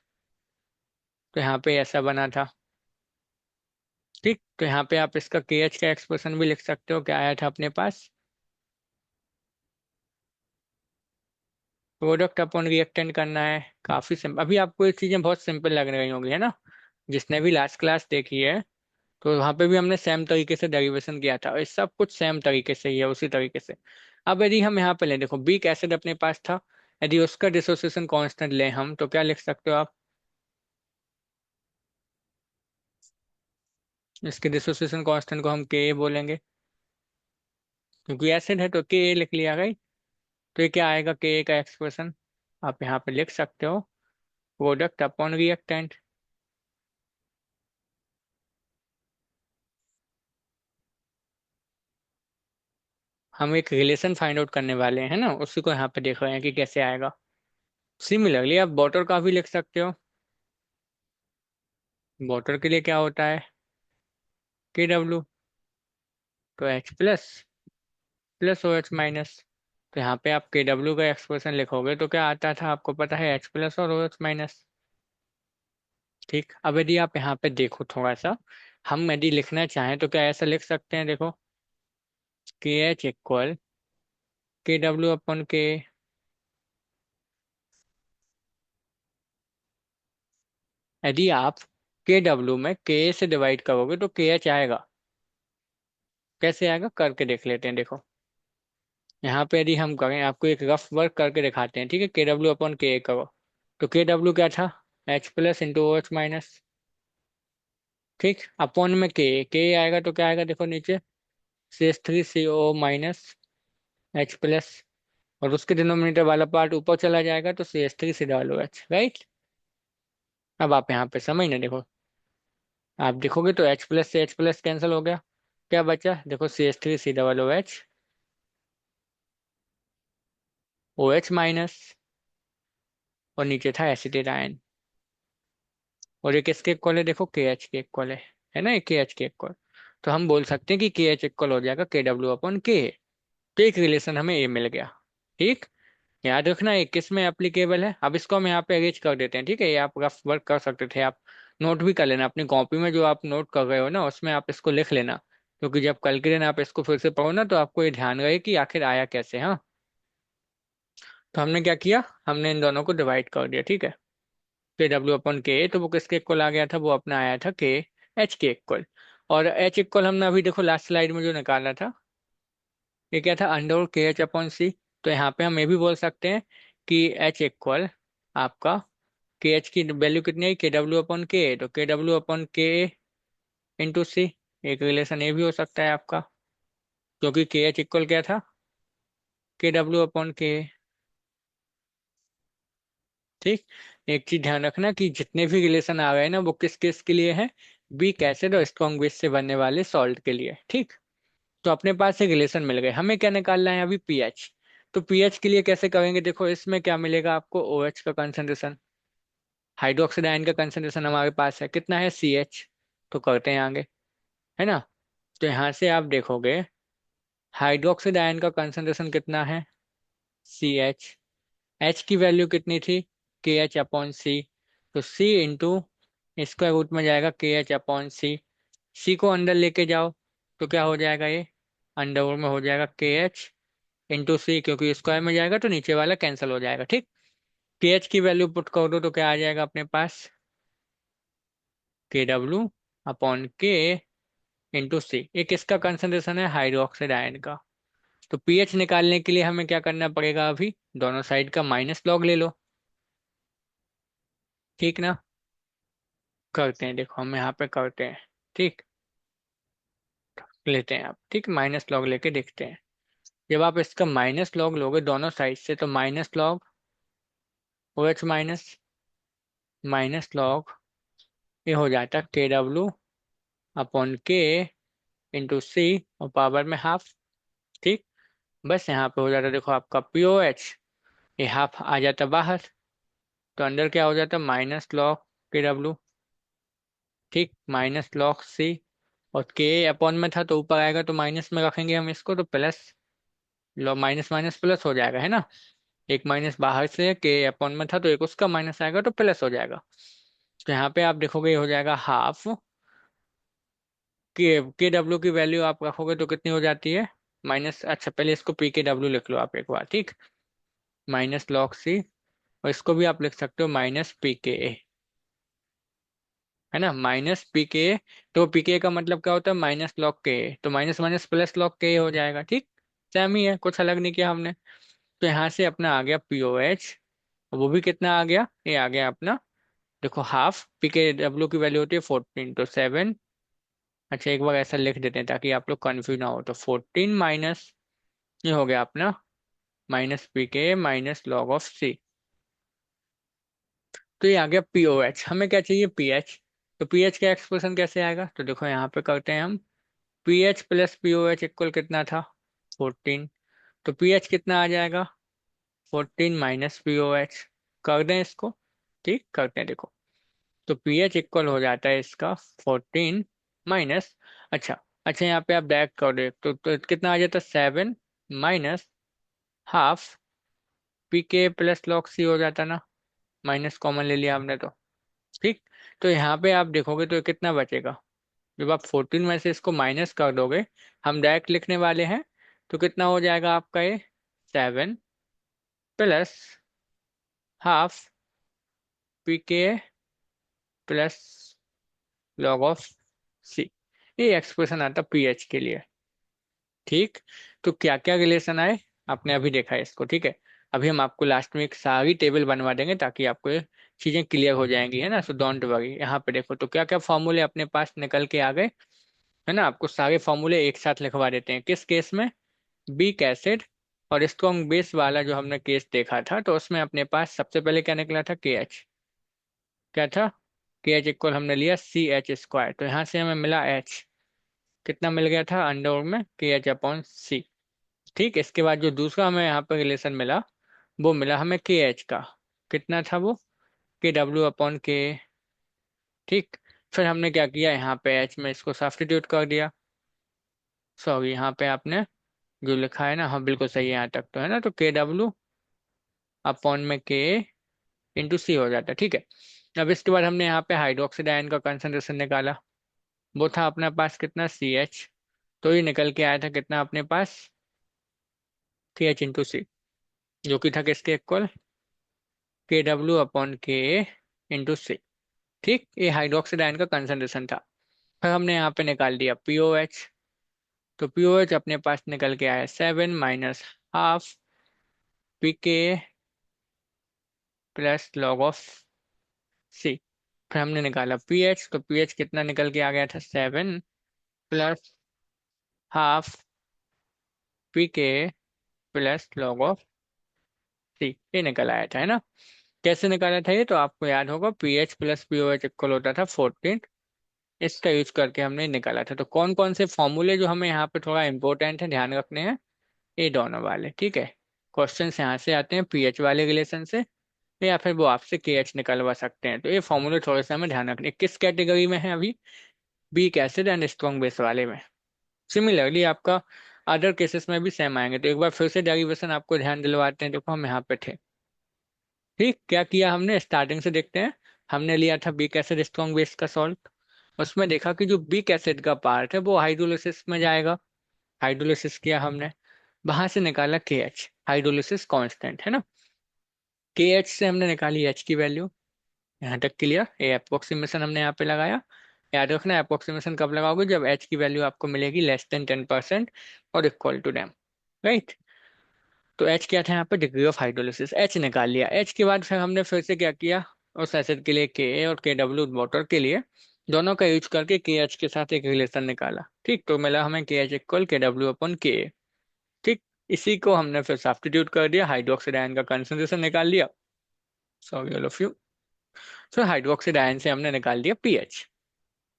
तो यहाँ पे ऐसा बना था, ठीक। तो यहाँ पे आप इसका KH का एक्सप्रेशन भी लिख सकते हो, क्या आया था अपने पास, प्रोडक्ट अपॉन रिएक्टेंट करना है, काफी सिंपल। अभी आपको ये चीजें बहुत सिंपल लग रही होंगी, है ना, जिसने भी लास्ट क्लास देखी है। तो वहां पे भी हमने सेम तरीके से डेरिवेशन किया था, और ये सब कुछ सेम तरीके से ही है, उसी तरीके से। अब यदि हम यहाँ पे लें, देखो बीक एसिड अपने पास था, यदि उसका डिसोसिएशन कांस्टेंट लें हम, तो क्या लिख सकते हो आप? इसके डिसोसिएशन कांस्टेंट को हम के बोलेंगे, क्योंकि एसिड है तो के लिख लिया गई। तो ये क्या आएगा, के का एक्सप्रेशन आप यहाँ पे लिख सकते हो, प्रोडक्ट अपॉन रिएक्टेंट। हम एक रिलेशन फाइंड आउट करने वाले हैं ना, उसी को यहाँ पे देख रहे हैं कि कैसे आएगा। सिमिलरली आप वाटर का भी लिख सकते हो। वाटर के लिए क्या होता है, के डब्ल्यू, तो H plus plus O H minus. तो यहाँ पे आप के डब्ल्यू का एक्सप्रेशन लिखोगे तो क्या आता था आपको पता है, एच प्लस और ओ एच माइनस। ठीक, अब यदि आप यहाँ पे देखो थोड़ा सा, हम यदि लिखना चाहें तो क्या ऐसा लिख सकते हैं, देखो के एच इक्वल के डब्ल्यू अपन के। यदि आप के डब्ल्यू में के से डिवाइड करोगे तो के एच आएगा। कैसे आएगा करके देख लेते हैं, देखो यहाँ पे यदि हम करें, आपको एक रफ वर्क करके दिखाते हैं, ठीक है। के डब्ल्यू अपन के करो, तो के डब्ल्यू क्या था, H plus into O H minus. ठीक, अपॉन में के आएगा तो क्या आएगा, देखो नीचे C H three C O minus H plus, और उसके डिनोमिनेटर वाला पार्ट ऊपर चला जाएगा तो C H three C double O H, right. अब आप यहाँ पे समझना, देखो आप देखोगे तो एच प्लस से एच प्लस कैंसिल हो गया, क्या बचा, देखो C H three C double O H, O H minus, और नीचे था एसिटेट आयन। और ये किसके इक्वल है, देखो के एच के इक्वल है ना, के एच के इक्वल। तो हम बोल सकते हैं कि के एच इक्वल हो जाएगा के डब्ल्यू अपॉन के। तो एक रिलेशन हमें ए मिल गया। ठीक, याद रखना ये किस में एप्लीकेबल है। अब इसको हम यहाँ पे अरेंज कर देते हैं, ठीक है। ये आप रफ वर्क कर सकते थे, आप नोट भी कर लेना अपनी कॉपी में, जो आप नोट कर रहे हो ना उसमें आप इसको लिख लेना, क्योंकि जब कल के दिन आप इसको फिर से पढ़ो ना तो आपको ये ध्यान रहे कि आखिर आया कैसे। हाँ, तो हमने क्या किया, हमने इन दोनों को डिवाइड कर दिया, ठीक है। के डब्ल्यू अपन के, तो वो किसके इक्वल आ गया था, वो अपना आया था के एच के इक्वल। और एच इक्वल हमने अभी देखो लास्ट स्लाइड में जो निकाला था, ये क्या था, अंडर के एच अपॉन सी। तो यहाँ पे हम ये भी बोल सकते हैं कि एच इक्वल आपका के एच की वैल्यू कितनी है, के डब्ल्यू अपॉन के, तो के डब्ल्यू अपॉन के इंटू सी। एक रिलेशन ये भी हो सकता है आपका, क्योंकि के एच इक्वल क्या था, के डब्ल्यू अपॉन के। ठीक, एक चीज ध्यान रखना कि जितने भी रिलेशन आ रहे हैं ना वो किस किस के लिए है, वीक एसिड और स्ट्रॉन्ग बेस से बनने वाले सॉल्ट के लिए। ठीक, तो अपने पास एक रिलेशन मिल गए, हमें क्या निकालना है अभी, पीएच। तो पीएच के लिए कैसे करेंगे, देखो इसमें क्या मिलेगा आपको, ओएच का कंसंट्रेशन, हाइड्रोक्साइड आयन का कंसंट्रेशन हमारे पास है कितना है, सी एच। तो करते हैं आगे, है ना। तो यहाँ से आप देखोगे हाइड्रोक्साइड आयन का कंसंट्रेशन कितना है, सी एच। एच की वैल्यू कितनी थी, के एच अपॉन सी। तो सी इंटू स्क्वायर रूट में जाएगा के एच अपॉन सी। सी को अंदर लेके जाओ तो क्या हो जाएगा, ये अंडर में हो जाएगा के एच इंटू सी, क्योंकि स्क्वायर में जाएगा तो नीचे वाला कैंसिल हो जाएगा। ठीक, के एच की वैल्यू पुट कर दो तो क्या आ जाएगा अपने पास, के डब्ल्यू अपॉन के इंटू सी। ये किसका कंसंट्रेशन है, हाइड्रोक्साइड आयन का। तो पीएच निकालने के लिए हमें क्या करना पड़ेगा, अभी दोनों साइड का माइनस लॉग ले लो। ठीक ना, करते हैं, देखो हम यहाँ पे करते हैं। ठीक, लेते हैं आप, ठीक माइनस लॉग लेके देखते हैं। जब आप इसका माइनस लॉग लोगे दोनों साइड से, तो minus log O H minus minus log, ये हो जाता है K W upon K into C, और पावर में हाफ। ठीक, बस यहाँ पे हो जाता है, देखो आपका पी ओ एच, ये हाफ आ जाता बाहर, तो अंदर क्या हो जाता है, माइनस लॉग के डब्ल्यू। ठीक, माइनस लॉग सी, और के अपॉन में था तो ऊपर आएगा तो माइनस में रखेंगे हम इसको, तो plus log minus minus plus हो जाएगा, है ना। एक माइनस बाहर से के अपॉन में था तो एक उसका माइनस आएगा तो प्लस हो जाएगा। तो यहाँ पे आप देखोगे ये हो जाएगा हाफ, के डब्ल्यू की वैल्यू आप रखोगे तो कितनी हो जाती है, माइनस, अच्छा पहले इसको पी के डब्ल्यू लिख लो आप एक बार। ठीक, माइनस लॉग सी, और इसको भी आप लिख सकते हो माइनस पी के ए, है ना, माइनस पी के। तो पी के का मतलब क्या होता है, माइनस लॉग के, तो माइनस माइनस प्लस लॉग के हो जाएगा। ठीक, सेम ही है, कुछ अलग नहीं किया हमने। तो यहाँ से अपना आ गया पी ओ एच, वो भी कितना आ गया, ये आ गया अपना, देखो हाफ, पी के डब्ल्यू की वैल्यू होती है 14, तो 7। अच्छा एक बार ऐसा लिख देते हैं ताकि आप लोग कंफ्यूज ना हो, तो 14 माइनस, ये हो गया अपना माइनस पी के माइनस लॉग ऑफ सी। तो ये आ गया पी ओ एच। हमें क्या चाहिए, पी एच। तो पी एच का एक्सप्रेशन कैसे आएगा, तो देखो यहाँ पे करते हैं हम, P H plus P O H equal कितना था, 14। तो पी एच कितना आ जाएगा, 14 माइनस पी ओ एच। कर दें इसको, ठीक करते हैं, देखो। तो पी एच इक्वल हो जाता है इसका 14 माइनस, अच्छा अच्छा यहाँ पे आप डायरेक्ट कर दे तो कितना आ जाता है, 7 माइनस हाफ पी के प्लस लॉग सी हो जाता ना, माइनस कॉमन ले लिया हमने तो। ठीक, तो यहाँ पे आप देखोगे तो कितना बचेगा, जब आप 14 में से इसको माइनस कर दोगे, हम डायरेक्ट लिखने वाले हैं, तो कितना हो जाएगा आपका ये, 7 प्लस हाफ पी के प्लस लॉग ऑफ सी। ये एक्सप्रेशन आता पीएच के लिए। ठीक, तो क्या क्या रिलेशन आए आपने अभी देखा है इसको, ठीक है। अभी हम आपको लास्ट में एक सारी टेबल बनवा देंगे ताकि आपको ये चीजें क्लियर हो जाएंगी, है ना। सो डोंट वरी, यहाँ पे देखो तो क्या क्या फॉर्मूले अपने पास निकल के आ गए, है ना। आपको सारे फॉर्मूले एक साथ लिखवा देते हैं, किस केस में, बीक एसिड और स्ट्रॉन्ग बेस वाला जो हमने केस देखा था, तो उसमें अपने पास सबसे पहले क्या निकला था, के एच। क्या था, के एच इक्वल हमने लिया सी एच स्क्वायर, तो यहाँ से हमें मिला एच, कितना मिल गया था, अंडर में के एच अपॉन सी। ठीक, इसके बाद जो दूसरा हमें यहाँ पर रिलेशन मिला, वो मिला हमें के एच का, कितना था वो, के डब्ल्यू अपॉन के। ठीक, फिर हमने क्या किया, यहाँ पे एच में इसको सब्स्टिट्यूट कर दिया, सॉरी यहाँ पे आपने जो लिखा है ना, हाँ बिल्कुल सही है यहाँ तक तो, है ना। तो के डब्ल्यू अपॉन में के इंटू सी हो जाता है, ठीक है। अब इसके बाद हमने यहाँ पे हाइड्रोक्साइड आयन का कंसंट्रेशन निकाला, वो था अपने पास कितना, सी एच। तो ये निकल के आया था कितना अपने पास, सी एच इंटू सी, जो कि था किसके इक्वल, के डब्ल्यू अपॉन के इंटू सी। ठीक, ये हाइड्रोक्साइड आयन का कंसंट्रेशन था। फिर हमने यहाँ पे निकाल दिया पी ओ एच, तो पी ओ एच अपने पास निकल के आया 7 माइनस हाफ पी के प्लस लॉग ऑफ सी। फिर हमने निकाला पी एच, तो पी एच कितना निकल के आ गया था, 7 प्लस हाफ पी के प्लस लॉग ऑफ सी, ये निकल आया था, है ना। कैसे निकाला था ये, तो आपको याद होगा P H plus P O H equal होता था 14, इसका यूज करके हमने निकाला था। तो कौन कौन से फॉर्मूले जो हमें यहाँ पे थोड़ा इंपॉर्टेंट है ध्यान रखने हैं, ये दोनों वाले, ठीक है। क्वेश्चन यहाँ से आते हैं पीएच वाले रिलेशन से, या फिर वो आपसे के एच निकलवा सकते हैं। तो ये फॉर्मूले थोड़े से हमें ध्यान रखने, किस कैटेगरी में है अभी, weak acid and strong base वाले में। सिमिलरली आपका अदर केसेस में भी सेम आएंगे। तो एक बार फिर से डेरिवेशन आपको ध्यान दिलवाते हैं, देखो हम यहाँ पे थे। ठीक, क्या किया हमने, स्टार्टिंग से देखते हैं। हमने लिया था बीक एसिड स्ट्रॉन्ग बेस का सॉल्ट, उसमें देखा कि जो बीक एसिड का पार्ट है वो हाइड्रोलिसिस में जाएगा, हाइड्रोलिसिस किया हमने, वहां से निकाला के एच, हाइड्रोलिसिस कांस्टेंट, है ना। के एच से हमने निकाली एच की वैल्यू, यहाँ तक क्लियर। ये अप्रोक्सीमेशन हमने यहाँ पे लगाया। याद रखना अप्रोक्सीमेशन कब लगाओगे, जब एच की वैल्यू आपको मिलेगी लेस देन 10% और इक्वल टू डैम, राइट। तो एच क्या था यहाँ पे, डिग्री ऑफ हाइड्रोलिसिस, एच निकाल लिया। एच के बाद फिर हमने फिर से क्या किया, उस एसिड के लिए के ए और के डब्ल्यू वाटर के लिए, दोनों का यूज करके के एच के साथ एक रिलेशन निकाला। ठीक, तो मिला हमें के एच इक्वल के डब्ल्यू अपन के ए। ठीक, इसी को हमने फिर सब्स्टिट्यूट कर दिया, हाइड्रोक्साइड आयन का कंसंट्रेशन निकाल लिया, सॉरी ऑल ऑफ यू। फिर हाइड्रोक्साइड आयन से हमने निकाल दिया पीएच।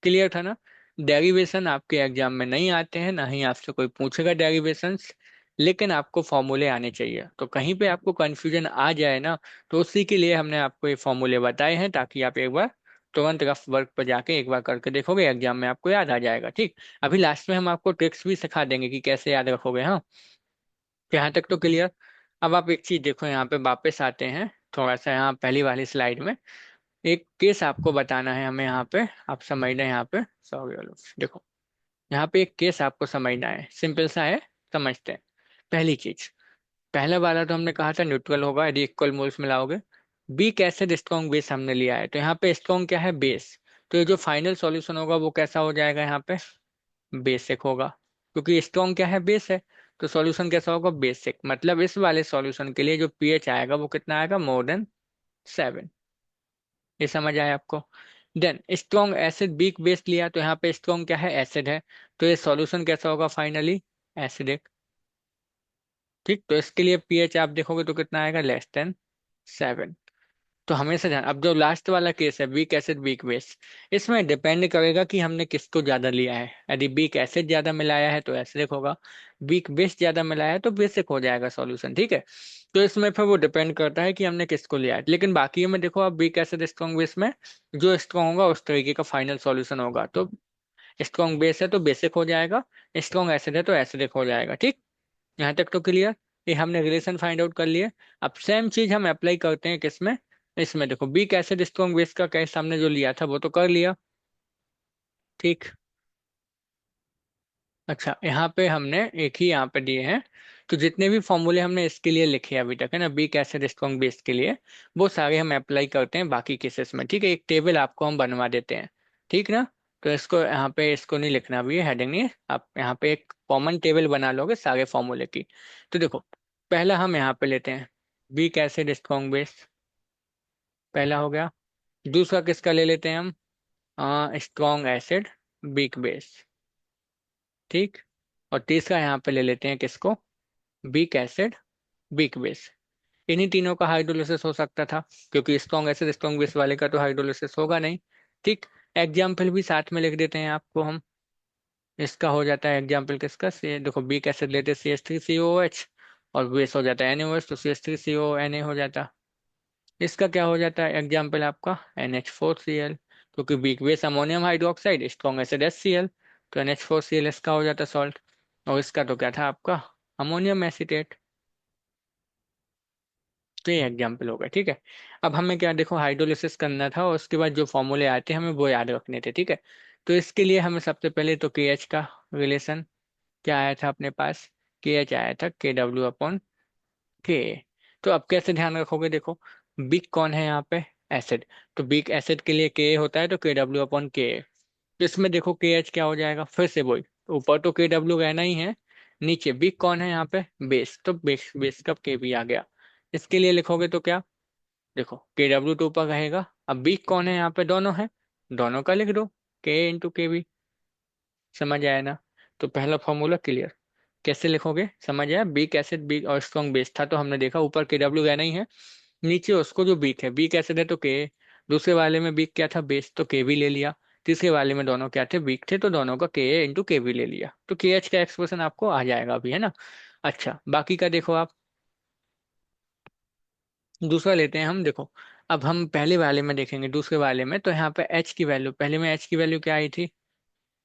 क्लियर था ना। डेरिवेशन आपके एग्जाम में नहीं आते हैं, ना ही आपसे कोई पूछेगा डेरिवेशंस, लेकिन आपको फॉर्मूले आने चाहिए। तो कहीं पे आपको कंफ्यूजन आ जाए ना, तो उसी के लिए हमने आपको ये फॉर्मूले बताए हैं, ताकि आप एक बार तुरंत रफ वर्क पर जाके एक बार करके देखोगे, एग्जाम में आपको याद आ जाएगा। ठीक, अभी लास्ट में हम आपको ट्रिक्स भी सिखा देंगे कि कैसे याद रखोगे, हाँ। यहाँ तक तो क्लियर। अब आप एक चीज देखो, यहाँ पे वापस आते हैं थोड़ा सा, यहाँ पहली वाली स्लाइड में एक केस आपको बताना है हमें, यहाँ पे आप समझना है, यहाँ पे सॉरी, देखो यहाँ पे एक केस आपको समझना है, सिंपल सा है, समझते हैं। पहली चीज, पहले वाला तो हमने कहा था न्यूट्रल होगा यदि इक्वल मोल्स मिलाओगे। बी कैसे स्ट्रॉन्ग बेस हमने लिया है, तो यहाँ पे स्ट्रॉन्ग क्या है, बेस। तो ये जो फाइनल सॉल्यूशन होगा वो कैसा हो जाएगा यहाँ पे, बेसिक होगा, क्योंकि स्ट्रॉन्ग क्या है, बेस है। तो सॉल्यूशन कैसा होगा, बेसिक। मतलब इस वाले सॉल्यूशन के लिए जो पीएच आएगा वो कितना आएगा, मोर देन 7। ये समझ आया आपको। Then strong acid weak base लिया, तो यहाँ पे स्ट्रॉन्ग क्या है, एसिड है। तो ये सॉल्यूशन कैसा होगा, फाइनली एसिडिक। ठीक, तो इसके लिए पीएच आप देखोगे तो कितना आएगा, लेस देन 7। तो हमेशा ध्यान, अब जो लास्ट वाला केस है वीक एसिड वीक बेस, इसमें डिपेंड करेगा कि हमने किसको ज्यादा लिया है। यदि वीक एसिड ज्यादा मिलाया है तो एसिडिक होगा, वीक बेस ज्यादा मिलाया है तो बेसिक हो जाएगा सॉल्यूशन। ठीक है, तो इसमें फिर वो डिपेंड करता है कि हमने किसको लिया है। लेकिन बाकी में देखो, अब वीक एसिड स्ट्रॉन्ग बेस में जो स्ट्रॉन्ग होगा उस तरीके का फाइनल सॉल्यूशन होगा। तो स्ट्रॉन्ग बेस है तो बेसिक हो जाएगा, स्ट्रॉन्ग एसिड है तो एसिडिक हो जाएगा। ठीक, यहाँ तक तो क्लियर। ये हमने रिलेशन फाइंड आउट कर लिए। अब सेम चीज हम अप्लाई करते हैं किसमें, इसमें देखो वीक एसिड स्ट्रॉन्ग बेस का केस हमने जो लिया था वो तो कर लिया। ठीक, अच्छा यहाँ पे हमने एक ही यहाँ पे दिए हैं। तो जितने भी फॉर्मूले हमने इसके लिए लिखे हैं अभी तक है ना, वीक एसिड स्ट्रॉन्ग बेस के लिए, वो सारे हम अप्लाई करते हैं बाकी केसेस में। ठीक है, एक टेबल आपको हम बनवा देते हैं। ठीक ना, तो इसको यहाँ पे इसको नहीं लिखना भी है, हेडिंग नहीं है, आप यहाँ पे एक कॉमन टेबल बना लोगे सारे फॉर्मूले की। तो देखो, पहला हम यहाँ पे लेते हैं वीक एसिड स्ट्रॉन्ग बेस, पहला हो गया। दूसरा किसका ले लेते हैं हम, स्ट्रॉन्ग एसिड वीक बेस। ठीक, और तीसरा यहाँ पे ले लेते हैं किसको, वीक एसिड वीक बेस। इन्हीं तीनों का हाइड्रोलिसिस हो सकता था, क्योंकि स्ट्रॉन्ग एसिड स्ट्रॉन्ग बेस वाले का तो हाइड्रोलिसिस होगा नहीं। ठीक, एग्जाम्पल भी साथ में लिख देते हैं आपको हम। इसका हो जाता है एग्जाम्पल किसका, से देखो वीक एसिड लेते CH3COOH, और बेस हो जाता है NaOH, तो CH3CONA हो जाता। इसका क्या हो जाता है एग्जाम्पल आपका, NH4Cl, क्योंकि weak base ammonium hydroxide, strong acid HCl, तो NH4Cl इसका हो जाता सॉल्ट। और इसका तो क्या था आपका, अमोनियम एसीटेट। तो ये एग्जाम्पल हो गया। ठीक है, अब हमें क्या देखो, हाइड्रोलिसिस करना था और उसके बाद जो फॉर्मूले आते हैं हमें वो याद रखने थे। ठीक है, तो इसके लिए हमें सबसे पहले तो KH का रिलेशन क्या आया था अपने पास, KH आया था KW/K। तो अब कैसे ध्यान रखोगे, देखो बिग कौन है यहाँ पे, एसिड। तो बिग एसिड के लिए Ka होता है तो KW/Ka। तो इसमें देखो KH क्या हो जाएगा, फिर से वही, तो ऊपर तो KW रहना ही है, नीचे बिग कौन है यहाँ पे, बेस, तो बेस बेस का Kb आ गया। इसके लिए लिखोगे तो क्या, देखो KW तो ऊपर रहेगा, अब बिग कौन है यहाँ पे, दोनों है, दोनों का लिख दो, K × Kb। समझ आया ना, तो पहला फॉर्मूला क्लियर। कैसे लिखोगे, समझ आया, बी एसिड बी और स्ट्रॉन्ग बेस था तो हमने देखा ऊपर KW रहना ही है, नीचे उसको जो बीक है, बीक एसिड है तो के, दूसरे वाले में बीक क्या था, बेस, तो के भी ले लिया। तीसरे वाले में दोनों क्या थे, बीक थे, तो दोनों का Ka × K भी ले लिया, तो KH का एक्सप्रेशन आपको आ जाएगा अभी, है ना। अच्छा बाकी का देखो आप, दूसरा लेते हैं हम। देखो अब हम पहले वाले में देखेंगे, दूसरे वाले में तो यहाँ पे H की वैल्यू, पहले में H की वैल्यू क्या आई थी,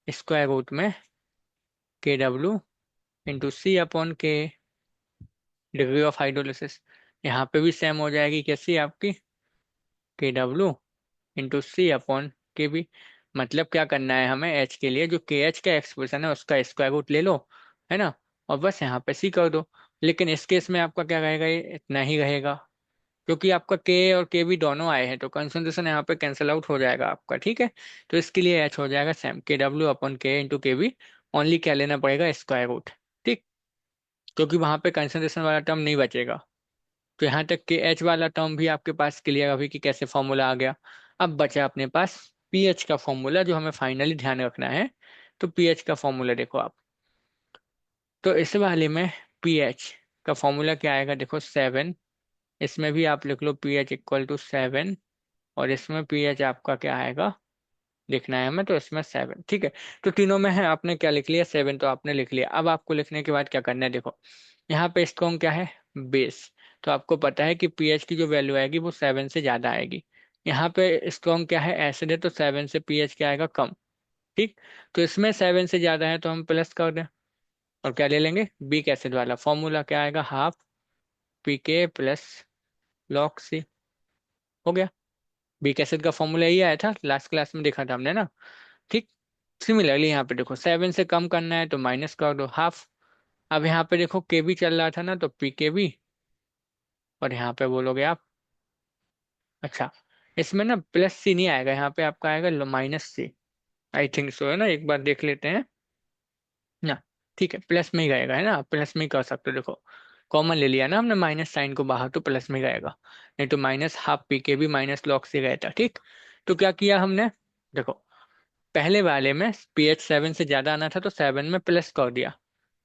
स्क्वायर रूट में KW × C/K, degree of hydrolysis. यहाँ पे भी सेम हो जाएगी, कैसी आपकी, KW × C/Kb। मतलब क्या करना है हमें, H के लिए जो KH का एक्सप्रेशन है उसका स्क्वायर रूट ले लो, है ना, और बस यहाँ पे C कर दो। लेकिन इस केस में आपका क्या रहेगा, ये इतना ही रहेगा, क्योंकि आपका K और Kb दोनों आए हैं तो कंसंट्रेशन यहाँ पे कैंसिल आउट हो जाएगा आपका। ठीक है, तो इसके लिए H हो जाएगा सेम, KW/K × Kb। ओनली क्या लेना पड़ेगा, स्क्वायर रूट। ठीक, क्योंकि वहां पे कंसंट्रेशन वाला टर्म नहीं बचेगा। तो यहाँ तक के एच वाला टर्म भी आपके पास क्लियर अभी कि कैसे फॉर्मूला आ गया। अब बचा अपने पास पीएच का फॉर्मूला, जो हमें फाइनली ध्यान रखना है। तो पीएच का फॉर्मूला देखो आप, तो इस वाले में पीएच का फॉर्मूला क्या आएगा, देखो 7। इसमें भी आप लिख लो pH = 7, और इसमें पीएच आपका क्या आएगा लिखना है हमें, तो इसमें 7। ठीक है, तो तीनों में है, आपने क्या लिख लिया, 7 तो आपने लिख लिया। अब आपको लिखने के बाद क्या करना है, देखो यहाँ पे स्ट्रॉन्ग क्या है, बेस। तो आपको पता है कि पीएच की जो वैल्यू आएगी वो 7 से ज्यादा आएगी। यहाँ पे स्ट्रॉन्ग क्या है, एसिड है, तो 7 से पीएच क्या आएगा, कम। ठीक, तो इसमें 7 से ज्यादा है तो हम प्लस कर दें, और क्या ले लेंगे, बीक एसिड वाला फॉर्मूला क्या आएगा, हाफ Pk + log C। हो गया, बीक एसिड का फॉर्मूला यही आया था, लास्ट क्लास में देखा था हमने ना। ठीक, सिमिलरली यहाँ पे देखो 7 से कम करना है तो माइनस कर दो, हाफ। अब यहाँ पे देखो के बी चल रहा था ना, तो Pkb, और यहाँ पे बोलोगे आप, अच्छा इसमें ना प्लस सी नहीं आएगा, यहाँ पे आपका आएगा minus C. I think so, है ना, एक बार देख लेते हैं ना। ठीक है, प्लस में ही रहेगा, है ना, प्लस में ही कर सकते हो। देखो कॉमन ले लिया ना हमने माइनस साइन को बाहर, तो प्लस में ही रहेगा। नहीं तो माइनस हाफ पी के भी माइनस लॉग से रहता। ठीक, तो क्या किया हमने, देखो पहले वाले में पीएच 7 से ज्यादा आना था तो 7 में प्लस कर दिया।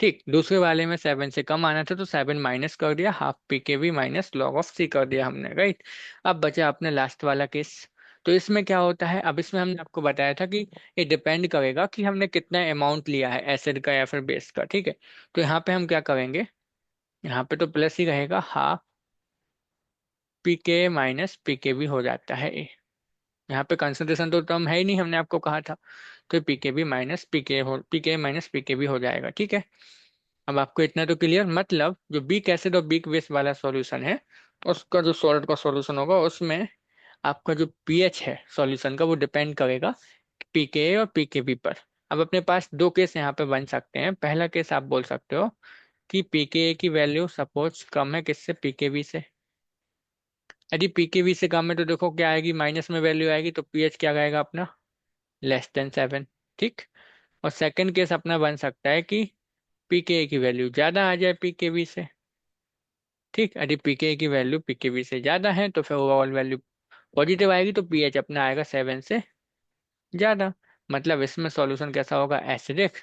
ठीक, दूसरे वाले में 7 से कम आना था तो 7 माइनस कर दिया, हाफ पी के भी माइनस लॉग ऑफ सी कर दिया हमने, राइट। अब बचा अपने लास्ट वाला केस। तो इसमें क्या होता है, अब इसमें हमने आपको बताया था कि ये डिपेंड करेगा कि हमने कितना अमाउंट लिया है एसिड का या फिर बेस का। ठीक है, तो यहाँ पे हम क्या करेंगे, यहाँ पे तो प्लस ही रहेगा, हाफ पी के माइनस पी के भी हो जाता है। यहाँ पे कंसंट्रेशन तो टर्म है ही नहीं, हमने आपको कहा था। तो पी के भी माइनस पी के हो, पी के माइनस पी के भी हो जाएगा। ठीक है, अब आपको इतना तो क्लियर, मतलब जो बीक एसिड और बीक बेस वाला सॉल्यूशन है, उसका जो सॉल्ट का सॉल्यूशन होगा उसमें आपका जो पीएच है सॉल्यूशन का वो डिपेंड करेगा पीके और पीकेबी पर। अब अपने पास दो केस यहाँ पे बन सकते हैं। पहला केस आप बोल सकते हो कि पीके की वैल्यू सपोज कम है किससे, पीकेबी से। यदि पीकेबी से कम है तो देखो क्या आएगी, माइनस में वैल्यू आएगी, तो पीएच क्या आएगा अपना, लेस देन 7। ठीक, और सेकंड केस अपना बन सकता है कि पीके की वैल्यू ज्यादा आ जाए पीकेबी से। ठीक, यदि पीके की वैल्यू पीकेबी से ज्यादा है तो फिर ओवरऑल वैल्यू पॉजिटिव आएगी, तो पीएच अपना आएगा 7 से ज्यादा। मतलब इसमें सॉल्यूशन कैसा होगा, एसिडिक,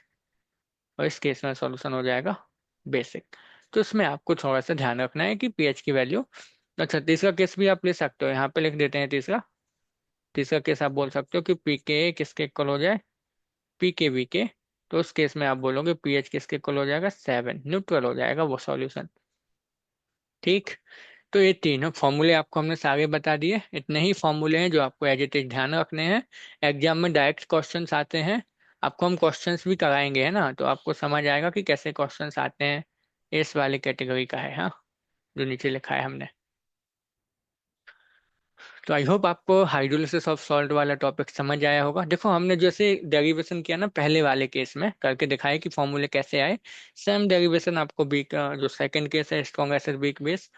और इस केस में सॉल्यूशन हो जाएगा बेसिक। तो इसमें आपको थोड़ा सा ध्यान रखना है कि पीएच की वैल्यू। अच्छा, तीसरा केस भी आप ले सकते हो, यहाँ पे लिख देते हैं तीसरा। तीसरा केस आप बोल सकते हो कि पीके किसके इक्वल हो जाए, पीके वी के। तो उस केस में आप बोलोगे पीएच किसके इक्वल हो जाएगा, 7, न्यूट्रल हो जाएगा वो सॉल्यूशन। ठीक, तो ये तीनों फॉर्मूले आपको हमने सारे बता दिए। इतने ही फॉर्मूले हैं जो आपको एज इट इज ध्यान रखने हैं। एग्जाम में डायरेक्ट क्वेश्चंस आते हैं, आपको हम क्वेश्चंस भी कराएंगे, है ना, तो आपको समझ आएगा कि कैसे क्वेश्चंस आते हैं। इस वाले कैटेगरी का है, हाँ, जो नीचे लिखा है हमने। तो आई होप आपको हाइड्रोलिसिस ऑफ सॉल्ट वाला टॉपिक समझ आया होगा। देखो हमने जैसे डेरिवेशन किया ना पहले वाले केस में करके दिखाया कि फॉर्मूले कैसे आए, सेम डेरिवेशन आपको बी का जो सेकंड केस है स्ट्रॉन्ग एसिड वीक बेस,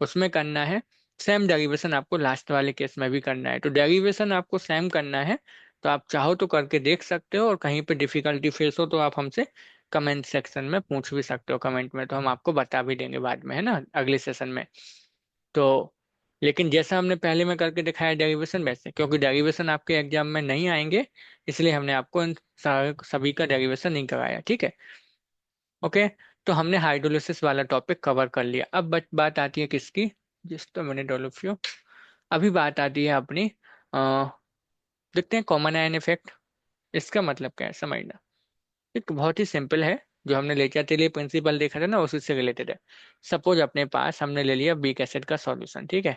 उसमें करना है। सेम डेरिवेशन आपको लास्ट वाले केस में भी करना है। तो डेरिवेशन आपको सेम करना है, तो आप चाहो तो करके देख सकते हो, और कहीं पे डिफिकल्टी फेस हो तो आप हमसे कमेंट सेक्शन में पूछ भी सकते हो, कमेंट में, तो हम आपको बता भी देंगे बाद में, है ना, अगले सेशन में। तो लेकिन जैसा हमने पहले में करके दिखाया डेरिवेशन वैसे, क्योंकि डेरिवेशन आपके एग्जाम में नहीं आएंगे, इसलिए हमने आपको इन सारे सभी का डेरिवेशन नहीं कराया। ठीक है, ओके। तो हमने हाइड्रोलिसिस वाला टॉपिक कवर कर लिया। अब बात आती है किसकी, जिस तो मैंने डोलोफ्यू। अभी बात आती है अपनी, अ, देखते हैं कॉमन आयन इफेक्ट। इसका मतलब क्या है समझना, एक बहुत ही सिंपल है। जो हमने लेटर के लिए प्रिंसिपल देखा था ना उसी से रिलेटेड है। सपोज अपने पास हमने ले लिया बीक एसिड का सॉल्यूशन। ठीक है,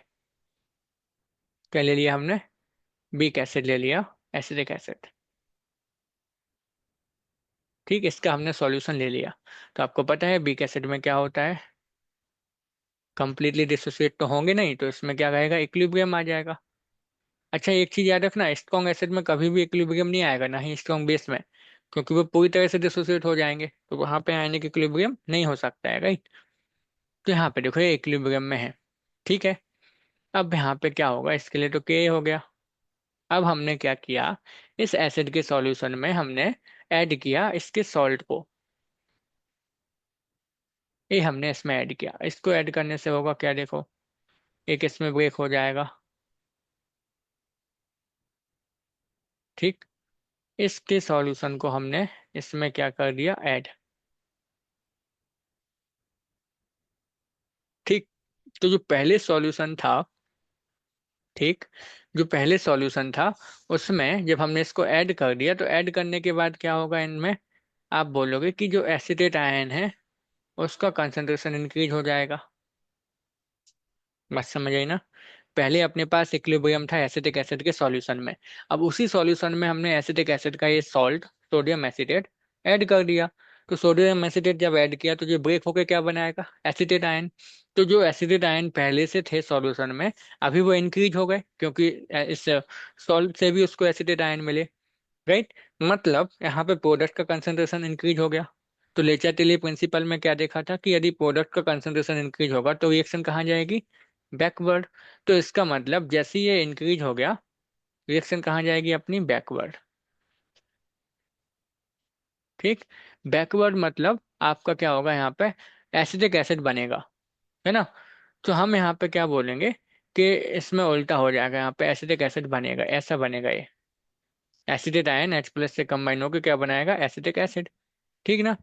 क्या ले लिया हमने, बीक एसिड ले लिया, एसिडिक एसिड। ठीक, इसका हमने सॉल्यूशन ले लिया। तो आपको पता है बीक एसिड में क्या होता है, कंप्लीटली डिसोसिएट तो होंगे नहीं, तो इसमें क्या रहेगा, इक्विलिब्रियम आ जाएगा। अच्छा, एक चीज याद रखना, स्ट्रॉन्ग एसिड में कभी भी इक्विलिब्रियम नहीं आएगा, ना ही स्ट्रॉन्ग बेस में, क्योंकि वो पूरी तरह से डिसोसिएट हो जाएंगे, तो वहां पे आयनिक इक्विलिब्रियम नहीं हो सकता है, राइट। तो यहाँ पे देखो ये इक्विलिब्रियम में है। ठीक है, अब यहाँ पे क्या होगा, इसके लिए तो के हो गया। अब हमने क्या किया, इस एसिड के सॉल्यूशन में हमने ऐड किया इसके सॉल्ट को। ये हमने इसमें ऐड किया, इसको ऐड करने से होगा क्या, देखो एक इसमें ब्रेक हो जाएगा। ठीक, इसके सॉल्यूशन को हमने इसमें क्या कर दिया, ऐड। ठीक, तो जो पहले सॉल्यूशन था, ठीक, जो पहले सॉल्यूशन था उसमें जब हमने इसको ऐड कर दिया, तो ऐड करने के बाद क्या होगा इनमें, आप बोलोगे कि जो एसिटेट आयन है उसका कंसंट्रेशन इंक्रीज हो जाएगा। बस समझ आई ना, पहले अपने पास इक्विलिब्रियम था एसिटिक एसिड के सॉल्यूशन में, अब उसी सॉल्यूशन में हमने एसिटिक एसिड का ये सॉल्ट सोडियम एसिटेट ऐड कर दिया। तो सोडियम एसिटेट जब ऐड किया तो ये ब्रेक होकर क्या बनाएगा, एसिटेट आयन। तो जो एसिटेट आयन पहले से थे सॉल्यूशन में, अभी वो इंक्रीज हो गए, क्योंकि इस सॉल्ट से भी उसको एसिटेट आयन मिले, राइट। मतलब यहाँ पे प्रोडक्ट का कंसंट्रेशन इंक्रीज हो गया। तो लेचाटिली प्रिंसिपल में क्या देखा था कि यदि प्रोडक्ट का कंसंट्रेशन इंक्रीज होगा तो रिएक्शन कहाँ जाएगी, बैकवर्ड। तो इसका मतलब जैसे ही ये इंक्रीज हो गया, रिएक्शन कहाँ जाएगी अपनी, बैकवर्ड। ठीक। बैकवर्ड मतलब आपका क्या होगा यहाँ पे, एसिटिक एसिड बनेगा, है ना। तो हम यहाँ पे क्या बोलेंगे कि इसमें उल्टा हो जाएगा, यहाँ पे एसिटिक एसिड बनेगा, ऐसा बनेगा ये। एसिडेट आयन H प्लस से कंबाइन होकर क्या बनाएगा, एसिटिक एसिड। ठीक ना।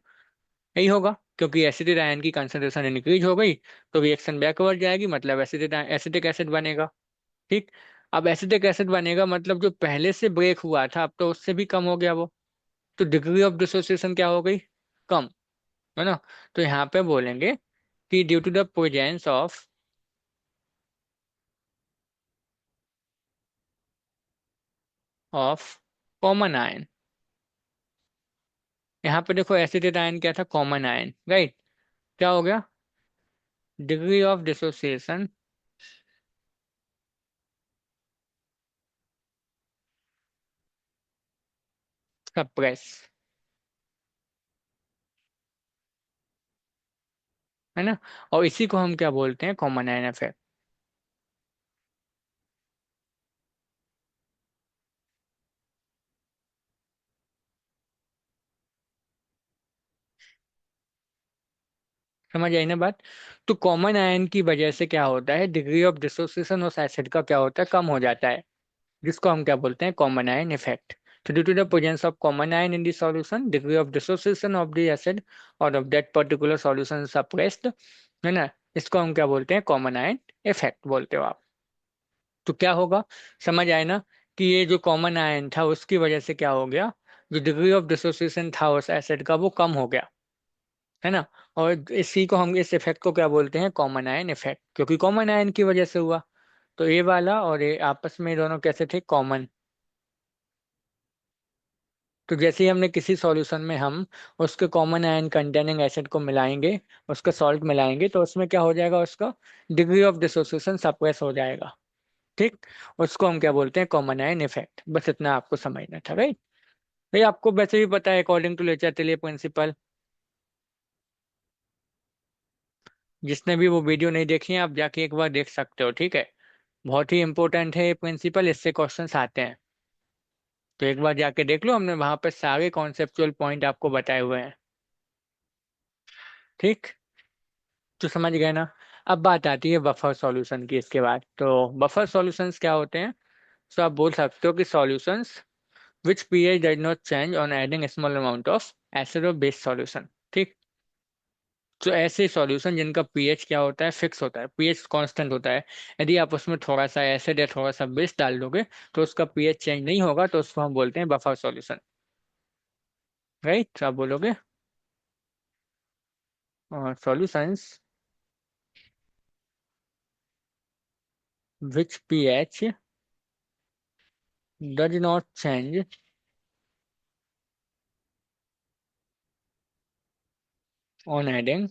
यही होगा, क्योंकि एसिडिक आयन की कंसंट्रेशन इंक्रीज हो गई, तो रिएक्शन बैकवर्ड जाएगी, मतलब एसिटिक एसिड बनेगा। ठीक। अब एसिटिक एसिड बनेगा मतलब जो पहले से ब्रेक हुआ था अब तो उससे भी कम हो गया वो, तो डिग्री ऑफ डिसोसिएशन क्या हो गई, कम, है ना। तो यहाँ पे बोलेंगे कि due to the presence of common ion, यहाँ पे देखो एसिडेट आयन क्या था, कॉमन आयन, राइट। क्या हो गया, डिग्री ऑफ डिसोसिएशन सप्रेस, है ना। और इसी को हम क्या बोलते हैं, कॉमन आयन इफेक्ट। समझ आई ना बात। तो कॉमन आयन की वजह से क्या होता है, डिग्री ऑफ डिसोसिएशन उस एसिड का क्या होता है, कम हो जाता है, जिसको हम क्या बोलते हैं, कॉमन आयन इफेक्ट। तो due to the presence of common ion in the solution, degree of dissociation of the acid और of that particular solution suppressed, है ना। इसको हम क्या बोलते हैं, कॉमन आयन इफेक्ट बोलते हो आप। तो क्या होगा, समझ आए ना, कि ये जो कॉमन आयन था उसकी वजह से क्या हो गया, जो डिग्री ऑफ डिसोसिएशन था उस एसिड का वो कम हो गया, है ना। और इसी को हम, इस इफेक्ट को क्या बोलते हैं, कॉमन आयन इफेक्ट, क्योंकि कॉमन आयन की वजह से हुआ। तो ये वाला और ये आपस में दोनों कैसे थे, कॉमन। तो जैसे ही हमने किसी सॉल्यूशन में हम उसके कॉमन आयन कंटेनिंग एसिड को मिलाएंगे, उसका सॉल्ट मिलाएंगे, तो उसमें क्या हो जाएगा, उसका डिग्री ऑफ डिसोसिएशन सप्रेस हो जाएगा। ठीक। उसको हम क्या बोलते हैं, कॉमन आयन इफेक्ट। बस इतना आपको समझना था, राइट। भाई आपको वैसे भी पता है, अकॉर्डिंग टू लेचरटेलियर प्रिंसिपल, जिसने भी वो वीडियो नहीं देखी है आप जाके एक बार देख सकते हो, ठीक है। बहुत ही इंपॉर्टेंट है ये प्रिंसिपल, इससे क्वेश्चंस आते हैं। तो एक बार जाके देख लो, हमने वहां पे सारे कॉन्सेप्चुअल पॉइंट आपको बताए हुए हैं। ठीक। तो समझ गए ना। अब बात आती है बफर सॉल्यूशन की, इसके बाद तो बफर सॉल्यूशंस क्या होते हैं। तो आप बोल सकते हो कि solutions which pH does not change on adding small amount of acid और बेस सॉल्यूशन। ठीक। तो ऐसे सॉल्यूशन जिनका पीएच क्या होता है, फिक्स होता है, पीएच कांस्टेंट होता है। यदि आप उसमें थोड़ा सा एसिड या थोड़ा सा बेस डाल दोगे तो उसका पीएच चेंज नहीं होगा, तो उसको हम बोलते हैं बफर सॉल्यूशन, राइट। तो आप बोलोगे solutions which pH does not change on adding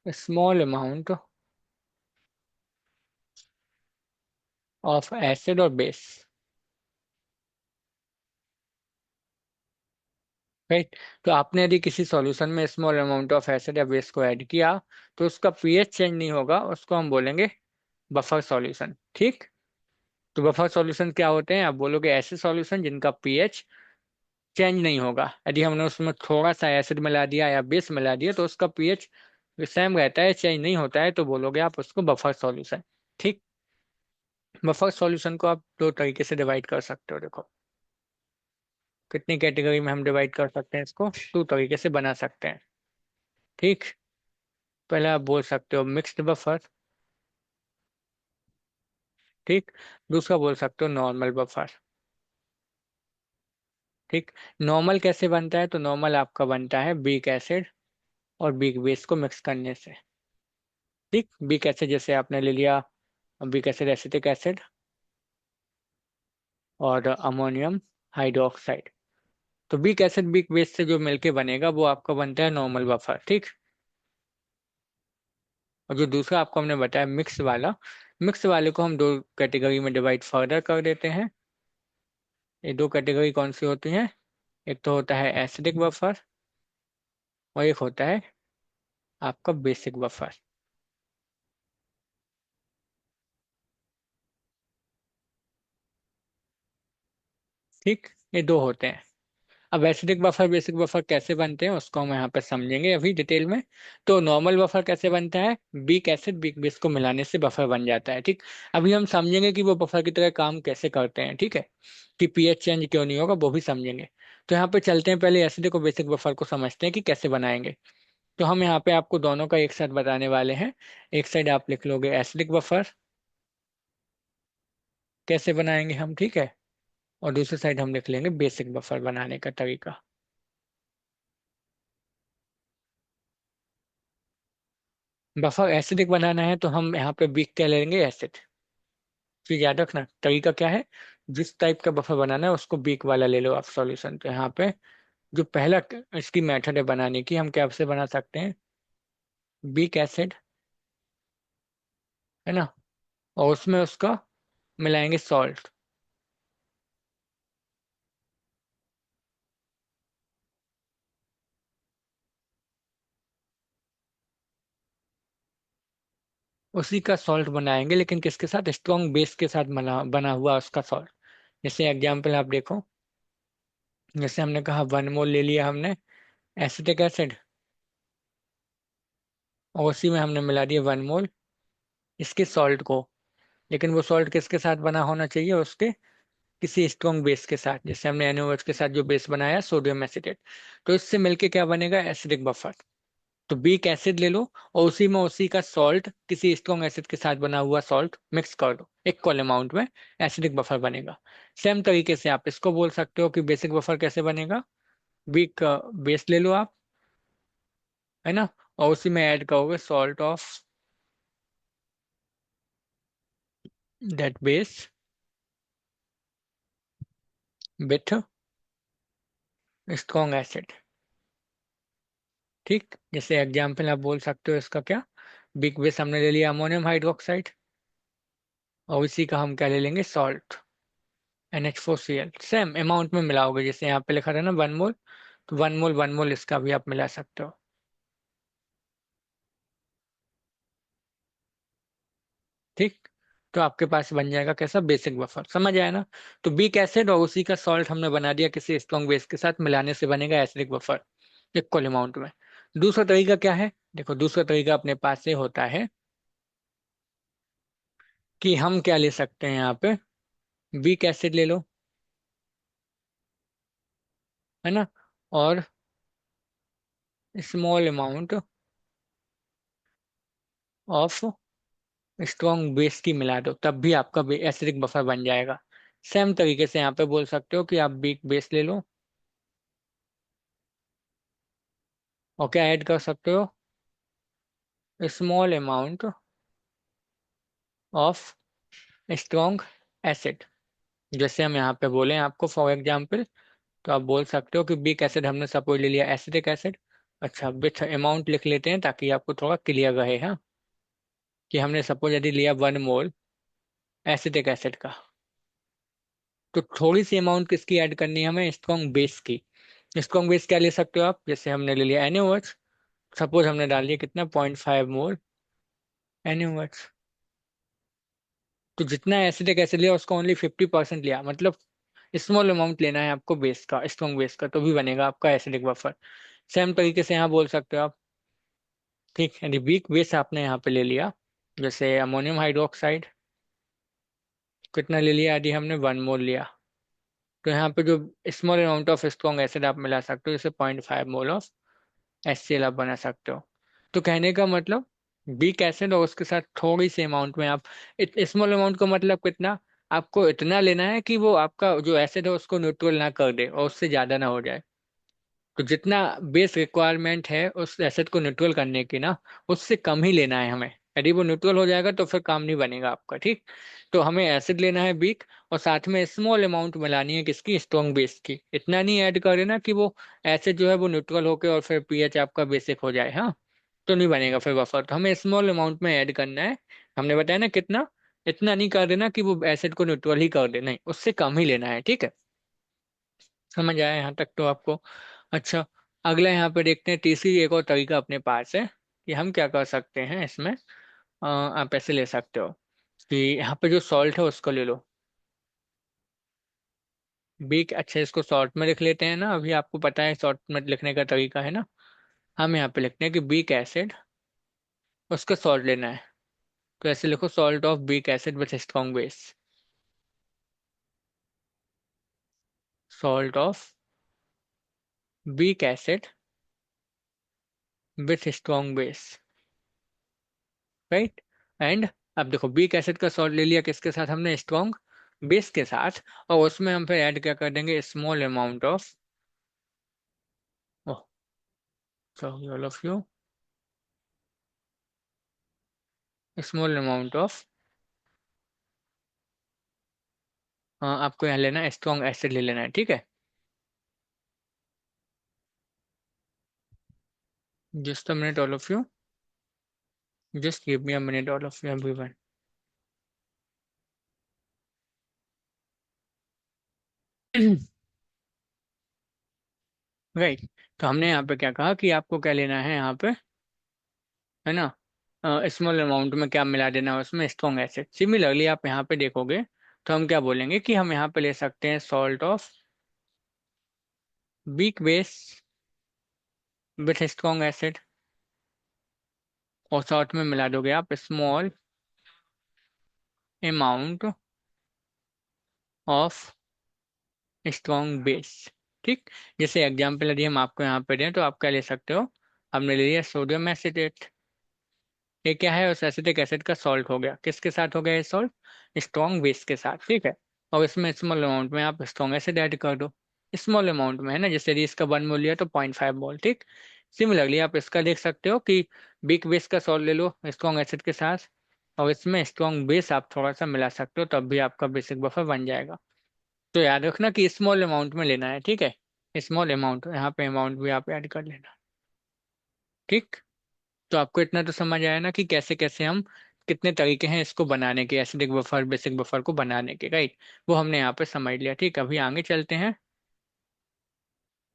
a small amount of acid or base, right. तो आपने यदि किसी सॉल्यूशन में स्मॉल अमाउंट ऑफ एसिड या बेस को ऐड किया तो उसका पीएच चेंज नहीं होगा, उसको हम बोलेंगे बफर सॉल्यूशन। ठीक। तो बफर सॉल्यूशन क्या होते हैं, आप बोलोगे ऐसे सॉल्यूशन जिनका पीएच चेंज नहीं होगा। यदि हमने उसमें थोड़ा सा एसिड मिला दिया या बेस मिला दिया तो उसका पीएच सेम रहता है, चेंज नहीं होता है, तो बोलोगे आप उसको बफर सॉल्यूशन। ठीक। बफर सॉल्यूशन को आप दो तरीके से डिवाइड कर सकते हो, देखो कितनी कैटेगरी में हम डिवाइड कर सकते हैं इसको, दो तरीके से बना सकते हैं। ठीक। पहले आप बोल सकते हो मिक्स्ड बफर। ठीक। दूसरा बोल सकते हो नॉर्मल बफर। ठीक। नॉर्मल कैसे बनता है, तो नॉर्मल आपका बनता है वीक एसिड और वीक बेस को मिक्स करने से। ठीक। वीक एसिड जैसे आपने ले लिया, वीक एसिड एसिटिक एसिड और अमोनियम हाइड्रोक्साइड। तो वीक एसिड वीक बेस से जो मिलके बनेगा वो आपका बनता है नॉर्मल बफर। ठीक। और जो दूसरा आपको हमने बताया मिक्स वाला, मिक्स वाले को हम दो कैटेगरी में डिवाइड फर्दर कर देते हैं। ये दो कैटेगरी कौन सी होती हैं, एक तो होता है एसिडिक बफर और एक होता है आपका बेसिक बफर। ठीक, ये दो होते हैं। अब एसिडिक बफर बेसिक बफर कैसे बनते हैं उसको हम यहाँ पे समझेंगे अभी डिटेल में। तो नॉर्मल बफर कैसे बनता है, बीक एसिड बीक बेस को मिलाने से बफर बन जाता है। ठीक, अभी हम समझेंगे कि वो बफर की तरह काम कैसे करते हैं। ठीक है, कि पीएच चेंज क्यों नहीं होगा वो भी समझेंगे। तो यहाँ पे चलते हैं, पहले एसिडिक और बेसिक बफर को समझते हैं कि कैसे बनाएंगे। तो हम यहाँ पे आपको दोनों का एक साथ बताने वाले हैं। एक साइड आप लिख लोगे एसिडिक बफर कैसे बनाएंगे हम, ठीक है, और दूसरी साइड हम लिख लेंगे बेसिक बफर बनाने का तरीका। बफर एसिडिक बनाना है तो हम यहाँ पे बीक क्या लेंगे, एसिड। फिर याद रखना तरीका क्या है, जिस टाइप का बफर बनाना है उसको बीक वाला ले लो आप सॉल्यूशन। तो यहाँ पे जो पहला इसकी मेथड है बनाने की, हम क्या से बना सकते हैं, बीक एसिड, है ना, और उसमें उसका मिलाएंगे सॉल्ट। उसी का सॉल्ट बनाएंगे लेकिन किसके साथ, स्ट्रॉन्ग बेस के साथ बना बना हुआ उसका सॉल्ट। जैसे एग्जाम्पल आप देखो, जैसे हमने कहा 1 मोल ले लिया हमने एसिटिक एसिड, और उसी में हमने मिला दिया 1 मोल इसके सॉल्ट को। लेकिन वो सॉल्ट किसके साथ बना होना चाहिए, उसके किसी स्ट्रॉन्ग बेस के साथ। जैसे हमने NaOH के साथ जो बेस बनाया सोडियम एसिटेट, तो इससे मिलके क्या बनेगा, एसिडिक बफर। तो बीक एसिड ले लो और उसी में उसी का सॉल्ट किसी स्ट्रॉन्ग एसिड के साथ बना हुआ सॉल्ट मिक्स कर दो इक्वल अमाउंट में, एसिडिक बफर बनेगा। सेम तरीके से आप इसको बोल सकते हो कि बेसिक बफर कैसे बनेगा, बीक बेस ले लो आप, है ना, और उसी में ऐड करोगे salt of that base with strong acid. ठीक, जैसे एग्जाम्पल आप बोल सकते हो इसका क्या, बिग बेस हमने ले लिया अमोनियम हाइड्रोक्साइड, और इसी का हम क्या ले लेंगे, सॉल्ट NH4Cl। सेम अमाउंट में मिलाओगे, जैसे यहाँ पे लिखा था ना 1 मोल, तो 1 मोल 1 मोल इसका भी आप मिला सकते हो। ठीक, तो आपके पास बन जाएगा कैसा, बेसिक बफर, समझ आया ना। तो बीक एसिड और उसी का सॉल्ट हमने बना दिया किसी स्ट्रॉन्ग बेस के साथ मिलाने से बनेगा एसिडिक बफर इक्वल अमाउंट में। दूसरा तरीका क्या है, देखो दूसरा तरीका अपने पास से होता है कि हम क्या ले सकते हैं यहाँ पे, बीक एसिड ले लो, है ना, और small amount of strong base की मिला दो, तब भी आपका एसिडिक बफर बन जाएगा। सेम तरीके से यहाँ पे बोल सकते हो कि आप बीक बेस ले लो और क्या ऐड कर सकते हो, small amount of strong acid. जैसे हम यहाँ पे बोले आपको फॉर एग्जाम्पल, तो आप बोल सकते हो कि बीक एसिड हमने सपोज ले लिया एसिडिक एसिड। अच्छा, विथ अमाउंट लिख लेते हैं ताकि आपको थोड़ा क्लियर रहे, हाँ, कि हमने सपोज यदि लिया 1 मोल एसिटिक एसिड का, तो थोड़ी सी अमाउंट किसकी ऐड करनी है हमें, स्ट्रॉन्ग बेस की। स्ट्रॉन्ग बेस क्या ले सकते हो आप, जैसे हमने ले लिया NaOH, सपोज हमने डाल दिया कितना, 0.5 मोल NaOH। तो जितना एसिटिक एसिड लिया उसका ओनली 50% लिया, मतलब स्मॉल अमाउंट लेना है आपको बेस का, स्ट्रॉन्ग बेस का, तो भी बनेगा आपका एसिडिक बफर। सेम तरीके से यहाँ बोल सकते हो आप। ठीक है, वीक बेस आपने यहाँ पे ले लिया, जैसे अमोनियम हाइड्रोक्साइड कितना ले लिया, यदि हमने 1 मोल लिया, तो यहाँ पे जो small amount of strong acid आप मिला सकते हो, जैसे 0.5 मोल ऑफ HCl आप बना सकते हो। तो कहने का मतलब वीक एसिड और उसके साथ थोड़ी सी अमाउंट में आप, स्मॉल अमाउंट का मतलब कितना, आपको इतना लेना है कि वो आपका जो एसिड है उसको न्यूट्रल ना कर दे और उससे ज्यादा ना हो जाए। तो जितना बेस रिक्वायरमेंट है उस एसिड को न्यूट्रल करने की ना, उससे कम ही लेना है हमें। यदि वो न्यूट्रल हो जाएगा तो फिर काम नहीं बनेगा आपका। ठीक, तो हमें एसिड लेना है वीक, और साथ में स्मॉल अमाउंट मिलानी है किसकी, स्ट्रॉन्ग बेस की। इतना नहीं ऐड करे ना कि वो एसिड जो है वो न्यूट्रल होके और फिर पीएच आपका बेसिक हो जाए, हाँ, तो नहीं बनेगा फिर बफर। तो हमें स्मॉल अमाउंट में ऐड करना है। हमने बताया ना कितना, इतना नहीं कर देना कि वो एसिड को न्यूट्रल ही कर दे, नहीं, उससे कम ही लेना है। ठीक है, समझ आया यहाँ तक तो आपको। अच्छा, अगला यहाँ पे देखते हैं, तीसरी एक और तरीका अपने पास है। कि हम क्या कर सकते हैं इसमें, आप ऐसे ले सकते हो कि यहाँ पे जो सॉल्ट है उसको ले लो। बीक, अच्छा इसको शॉर्ट में लिख लेते हैं ना, अभी आपको पता है शॉर्ट में लिखने का तरीका है ना। हम यहाँ पे लिखते हैं कि बीक एसिड, उसका सॉल्ट लेना है। तो ऐसे लिखो, salt of beak acid with strong base. Salt of beak acid with strong base, right. And अब देखो, बीक एसिड का सॉल्ट ले लिया, किसके साथ हमने, स्ट्रॉन्ग बेस के साथ। और उसमें हम फिर ऐड क्या कर देंगे, small amount of, oh sorry all of you, small amount of, आपको यहाँ लेना है स्ट्रॉन्ग एसिड ले लेना है, ठीक है। Just a minute all of you, just give me a minute all of you everyone. Right. तो हमने यहाँ पे क्या कहा कि आपको क्या लेना है यहाँ पे, है ना, स्मॉल अमाउंट में क्या मिला देना है उसमें, स्ट्रॉन्ग एसिड। सिमिलरली आप यहाँ पे देखोगे तो हम क्या बोलेंगे कि हम यहाँ पे ले सकते हैं salt of weak base with strong acid, और साथ में मिला दोगे आप small amount of strong base, ठीक। जैसे एग्जाम्पल यदि हम आपको यहाँ पे दें तो आप क्या ले सकते हो, हमने ले लिया सोडियम एसिटेट। ये क्या है, उस एसिटिक एसिड का सॉल्ट हो गया, किसके साथ हो गया ये सॉल्ट, स्ट्रॉन्ग बेस के साथ, ठीक है। और इसमें स्मॉल अमाउंट में आप स्ट्रॉन्ग एसिड ऐड कर दो, स्मॉल अमाउंट में है ना, जैसे यदि इसका 1 मोल लिया तो 0.5 मोल, ठीक। सिमिलरली आप इसका देख सकते हो कि बिग बेस का सॉल्ट ले लो स्ट्रॉन्ग एसिड के साथ, और इसमें स्ट्रॉन्ग बेस आप थोड़ा सा मिला सकते हो, तब भी आपका बेसिक बफर बन जाएगा। तो याद रखना कि स्मॉल अमाउंट में लेना है, ठीक है। स्मॉल अमाउंट, यहाँ पे अमाउंट भी आप ऐड कर लेना, ठीक। तो आपको इतना तो समझ आया ना कि कैसे कैसे हम, कितने तरीके हैं इसको बनाने के, एसिडिक बफर बेसिक बफर को बनाने के, राइट। वो हमने यहाँ पे समझ लिया, ठीक। अभी आगे चलते हैं।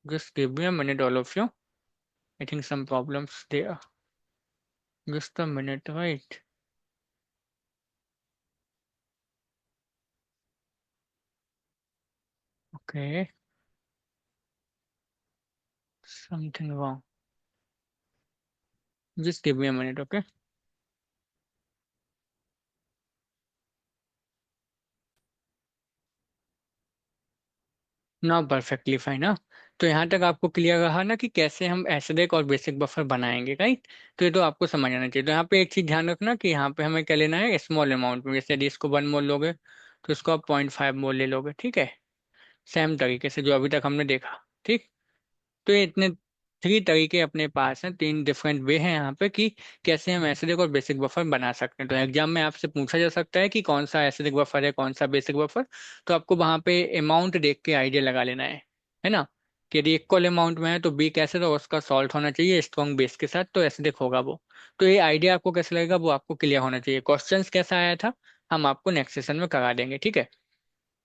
Just give me a minute all of you, I think some problems there, just a minute, right. Okay, something wrong, just give me a minute, okay. ना परफेक्टली फाइन ना। तो यहाँ तक आपको क्लियर रहा ना कि कैसे हम एसिडिक और बेसिक बफर बनाएंगे, राइट। तो ये तो आपको समझ आना चाहिए। तो यहाँ पे एक चीज ध्यान रखना कि यहाँ पे हमें क्या लेना है, स्मॉल अमाउंट में, जैसे यदि इसको 1 मोल लोगे तो इसको आप 0.5 मोल ले लोगे, ठीक है। सेम तरीके से जो अभी तक हमने देखा, ठीक। तो ये इतने 3 तरीके अपने पास हैं, 3 डिफरेंट वे हैं यहाँ पे कि कैसे हम एसिडिक और बेसिक बफर बना सकते हैं। तो एग्जाम में आपसे पूछा जा सकता है कि कौन सा एसिडिक बफर है, कौन सा बेसिक बफर। तो आपको वहाँ पे अमाउंट देख के आइडिया लगा लेना है ना। कि यदि इक्वल अमाउंट में है तो बीक एसिड और उसका सॉल्ट होना चाहिए स्ट्रॉन्ग बेस के साथ, तो एसिडिक होगा वो। तो ये आइडिया आपको कैसे लगेगा वो आपको क्लियर होना चाहिए। क्वेश्चन कैसा आया था हम आपको नेक्स्ट सेशन में करा देंगे, ठीक है।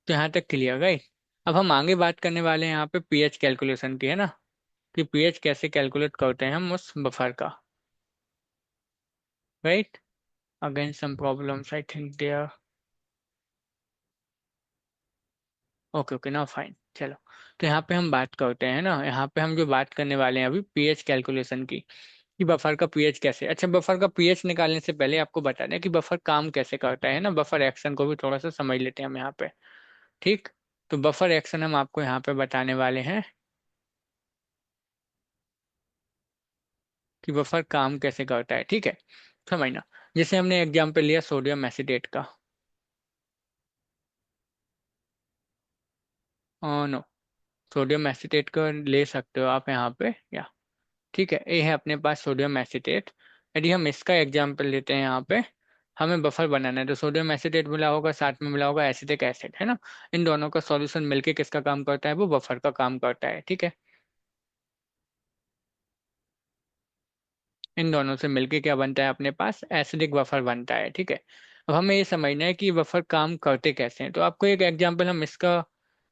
तो यहाँ तक क्लियर, राइट। अब हम आगे बात करने वाले हैं यहाँ पे पीएच कैलकुलेशन की, है ना, कि पीएच कैसे कैलकुलेट करते हैं हम उस बफर का, right. Again some problems I think there, okay okay now fine, चलो। तो यहाँ पे हम बात करते हैं ना, यहाँ पे हम जो बात करने वाले हैं अभी पीएच कैलकुलेशन की, कि बफर का पीएच कैसे। अच्छा, बफर का पीएच निकालने से पहले आपको बता दें कि बफर काम कैसे करता है ना, बफर एक्शन को भी थोड़ा सा समझ लेते हैं हम यहाँ पे, ठीक। तो बफर एक्शन हम आपको यहाँ पे बताने वाले हैं कि बफर काम कैसे करता है, ठीक है। समझना, जैसे हमने एग्जाम्पल लिया सोडियम एसिटेट का, नो, सोडियम एसिटेट का ले सकते हो आप यहाँ पे, या ठीक है, ये है अपने पास सोडियम एसिटेट। यदि हम इसका एग्जाम्पल लेते हैं यहाँ पे, हमें बफर बनाना है, तो सोडियम एसिटेट मिला होगा, साथ में मिला होगा एसिटिक एसिड, है ना। इन दोनों का सॉल्यूशन मिलके किसका काम करता है, वो बफर का काम करता है, ठीक है। इन दोनों से मिलके क्या बनता है अपने पास, एसिडिक बफर बनता है, ठीक है। अब हमें ये समझना है कि बफर काम करते कैसे हैं। तो आपको एक एग्जाम्पल हम इसका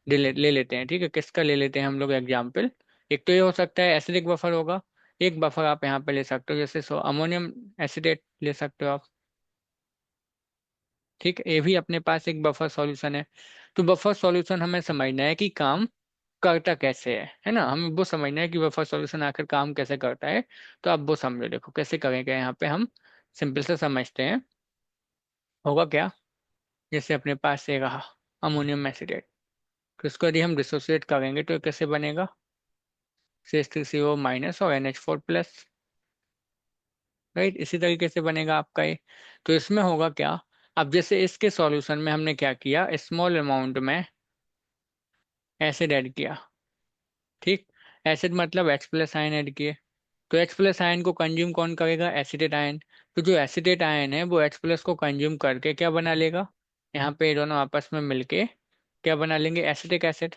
ले लेते हैं, ठीक है। किसका ले लेते हैं हम लोग एग्जाम्पल, एक तो ये हो सकता है एसिडिक बफर होगा, एक बफर आप यहाँ पे ले सकते हो, जैसे अमोनियम एसिडेट ले सकते हो आप। ठीक है, ये भी अपने पास एक बफर सॉल्यूशन है। तो बफर सॉल्यूशन हमें समझना है कि काम करता कैसे है ना, हमें वो समझना है कि बफर सॉल्यूशन आखिर काम कैसे करता है। तो आप वो समझो, देखो कैसे करेंगे यहाँ पे हम, सिंपल से समझते हैं। होगा क्या, जैसे अपने पास ये रहा अमोनियम एसिडेट, तो इसको यदि हम डिसोसिएट करेंगे तो ये कैसे बनेगा, CH3CO माइनस और NH4 प्लस। राइट, इसी तरीके से बनेगा आपका ये। तो इसमें होगा क्या, अब जैसे इसके सॉल्यूशन में हमने क्या किया, स्मॉल अमाउंट में एसिड ऐड किया। ठीक, एसिड मतलब H+ आयन ऐड किए। तो H+ आयन को कंज्यूम कौन करेगा, एसिटेट आयन। तो जो एसिटेट आयन है वो H+ को कंज्यूम करके क्या बना लेगा, यहाँ पे ये दोनों आपस में मिलके क्या बना लेंगे, एसिटिक एसिड,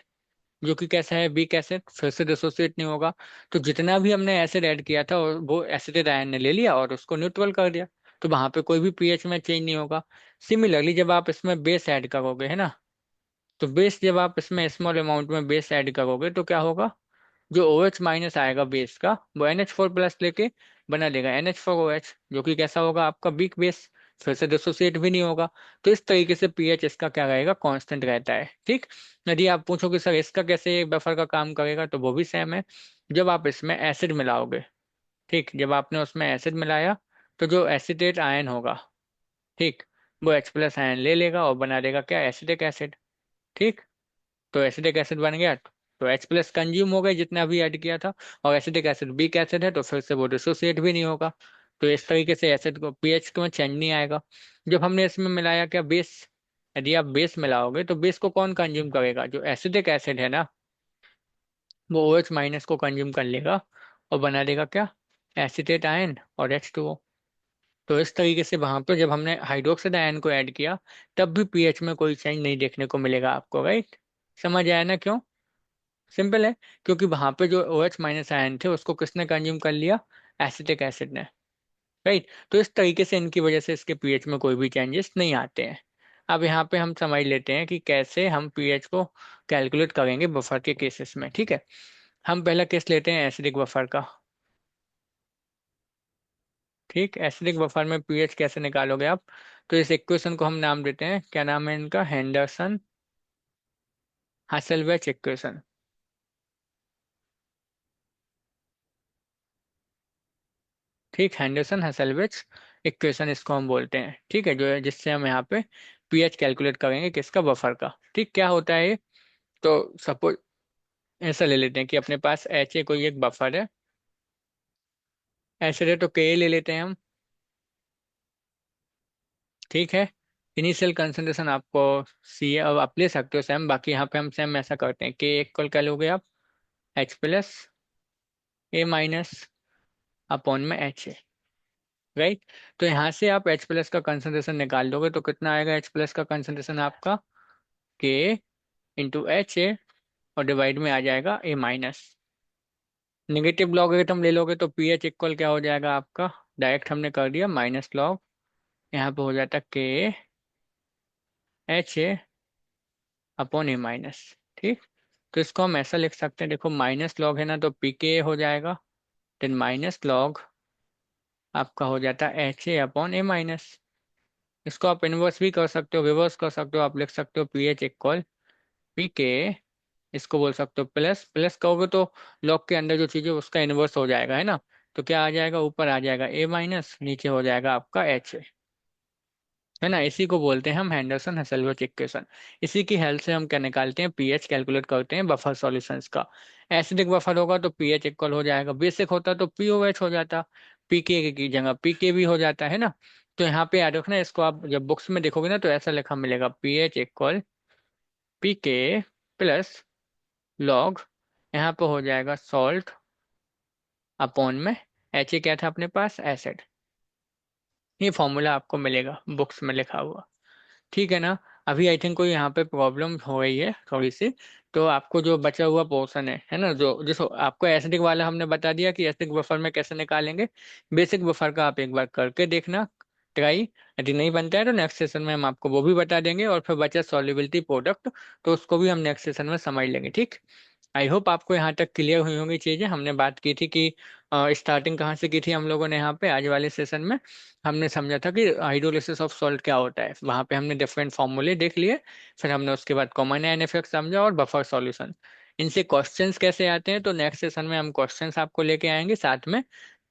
जो कि कैसा है, वीक एसिड, फिर से डिसोसिएट नहीं होगा। तो जितना भी हमने एसिड ऐड किया था वो एसिटेट आयन ने ले लिया और उसको न्यूट्रल कर दिया। तो वहां पे कोई भी पीएच में चेंज नहीं होगा। सिमिलरली जब आप इसमें बेस ऐड करोगे, है ना, तो बेस जब आप इसमें स्मॉल अमाउंट में बेस ऐड करोगे तो क्या होगा, जो OH- आएगा बेस का, वो NH4+ लेके बना देगा NH4OH, जो कि कैसा होगा आपका वीक बेस, फिर से डिसोसिएट भी नहीं होगा। तो इस तरीके से पीएच इसका क्या रहेगा, कांस्टेंट रहता है। ठीक, यदि आप पूछो कि सर इसका कैसे बफर का काम करेगा, तो वो भी सेम है। जब आप इसमें एसिड मिलाओगे, ठीक, जब आपने उसमें एसिड मिलाया तो जो एसिटेट आयन होगा, ठीक, वो H+ आयन ले लेगा और बना देगा क्या, एसिटिक एसिड। ठीक, तो एसिडिक एसिड बन गया, तो H+ कंज्यूम हो गया जितना भी ऐड किया था, और एसिडिक एसिड वीक एसिड है तो फिर से वो डिसोसिएट भी नहीं होगा। तो इस तरीके से एसिड को पीएच में चेंज नहीं आएगा। जब हमने इसमें मिलाया क्या, बेस, यदि आप बेस मिलाओगे तो बेस को कौन कंज्यूम करेगा, जो एसिडिक एसिड है ना, वो OH- को कंज्यूम कर लेगा और बना देगा क्या, एसिटेट आयन और H2O। तो इस तरीके से वहां पर जब हमने हाइड्रोक्साइड आयन को ऐड किया, तब भी पीएच में कोई चेंज नहीं देखने को मिलेगा आपको। राइट, समझ आया ना, क्यों, सिंपल है, क्योंकि वहां पे जो OH- आयन थे उसको किसने कंज्यूम कर लिया, एसिटिक एसिड ने। राइट, तो इस तरीके से इनकी वजह से इसके पीएच में कोई भी चेंजेस नहीं आते हैं। अब यहाँ पे हम समझ लेते हैं कि कैसे हम पीएच को कैलकुलेट करेंगे बफर के केसेस में। ठीक है, हम पहला केस लेते हैं एसिडिक बफर का। ठीक, एसिडिक बफर में पीएच कैसे निकालोगे आप, तो इस इक्वेशन को हम नाम देते हैं, क्या नाम है इनका, हेंडरसन हासेलबैच इक्वेशन। ठीक, हैंडरसन हसेल्वेज इक्वेशन इसको हम बोलते हैं। ठीक है, जो है जिससे हम यहाँ पे पीएच कैलकुलेट करेंगे किसका, बफर का। ठीक, क्या होता है ये, तो सपोज ऐसा ले लेते हैं कि अपने पास HA कोई एक बफर है, ऐसे है तो के ले लेते हैं हम। ठीक है, इनिशियल कंसंट्रेशन आपको सी अब आप ले सकते हो सेम, बाकी यहाँ पे हम सेम ऐसा करते हैं, के इक्वल क्या लोगे आप, H+A- अपॉन में HA। राइट, तो यहाँ से आप H+ का कंसंट्रेशन निकाल दोगे तो कितना आएगा, H+ का कंसंट्रेशन आपका के इंटू HA, और डिवाइड में आ जाएगा A-। नेगेटिव लॉगरिथम ले लोगे तो पीएच इक्वल क्या हो जाएगा आपका, डायरेक्ट हमने कर दिया माइनस लॉग, यहाँ पे हो जाता KHA अपॉन A-। ठीक, तो इसको हम ऐसा लिख सकते हैं, देखो माइनस लॉग है ना तो PK हो जाएगा, देन माइनस लॉग आपका हो जाता है HA अपॉन A-। इसको आप इन्वर्स भी कर सकते हो, रिवर्स कर सकते हो, आप लिख सकते हो पीएच इक्वल PK, इसको बोल सकते हो प्लस, प्लस कहोगे तो लॉग के अंदर जो चीज़ है उसका इन्वर्स हो जाएगा, है ना। तो क्या आ जाएगा, ऊपर आ जाएगा A-, नीचे हो जाएगा आपका HA, है ना। इसी को बोलते हैं हम हैंडरसन हसेल्बच इक्वेशन। इसी की हेल्प से हम क्या निकालते हैं, पीएच कैलकुलेट करते हैं बफर सॉल्यूशंस का। एसिडिक बफर होगा तो पीएच इक्वल हो जाएगा, बेसिक होता तो POH हो जाता, पीके की जगह पीके भी हो जाता है ना। तो यहाँ पे याद रखना, इसको आप जब बुक्स में देखोगे ना तो ऐसा लिखा मिलेगा, pH equal PK plus log, यहाँ पे हो जाएगा सॉल्ट अपॉन में HA क्या था अपने पास, एसिड। ये फॉर्मूला आपको मिलेगा बुक्स में लिखा हुआ। ठीक है ना। अभी आई थिंक कोई यहाँ पे प्रॉब्लम हो रही है थोड़ी सी, तो आपको जो बचा हुआ पोर्शन है ना, जो जिसको आपको एसिडिक वाला हमने बता दिया कि एसिडिक बफर में कैसे निकालेंगे, बेसिक बफर का आप एक बार करके देखना ट्राई, यदि नहीं बनता है तो नेक्स्ट सेशन में हम आपको वो भी बता देंगे, और फिर बचा सॉल्युबिलिटी प्रोडक्ट, तो उसको भी हम नेक्स्ट सेशन में समझ लेंगे। ठीक, आई होप आपको यहाँ तक क्लियर हुई होंगी चीज़ें। हमने बात की थी कि स्टार्टिंग कहाँ से की थी हम लोगों ने यहाँ पे आज वाले सेशन में। हमने समझा था कि हाइड्रोलिसिस ऑफ सॉल्ट क्या होता है, वहाँ पे हमने डिफरेंट फॉर्मूले देख लिए। फिर हमने उसके बाद कॉमन आयन इफेक्ट समझा और बफर सॉल्यूशन। इनसे क्वेश्चंस कैसे आते हैं, तो नेक्स्ट सेशन में हम क्वेश्चंस आपको लेके आएंगे साथ में।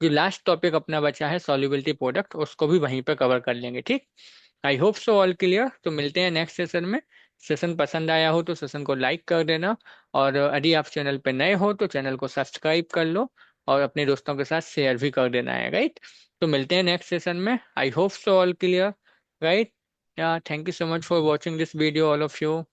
जो लास्ट टॉपिक अपना बचा है सॉल्युबिलिटी प्रोडक्ट, उसको भी वहीं पे कवर कर लेंगे, ठीक। आई होप सो ऑल क्लियर। तो मिलते हैं नेक्स्ट सेशन में। सेशन पसंद आया हो तो सेशन को लाइक कर देना। और यदि आप चैनल पे नए हो तो चैनल को सब्सक्राइब कर लो। और अपने दोस्तों के साथ शेयर भी कर देना है, राइट। तो मिलते हैं नेक्स्ट सेशन में। I hope so all clear, right. या thank you so much for watching this video all of you.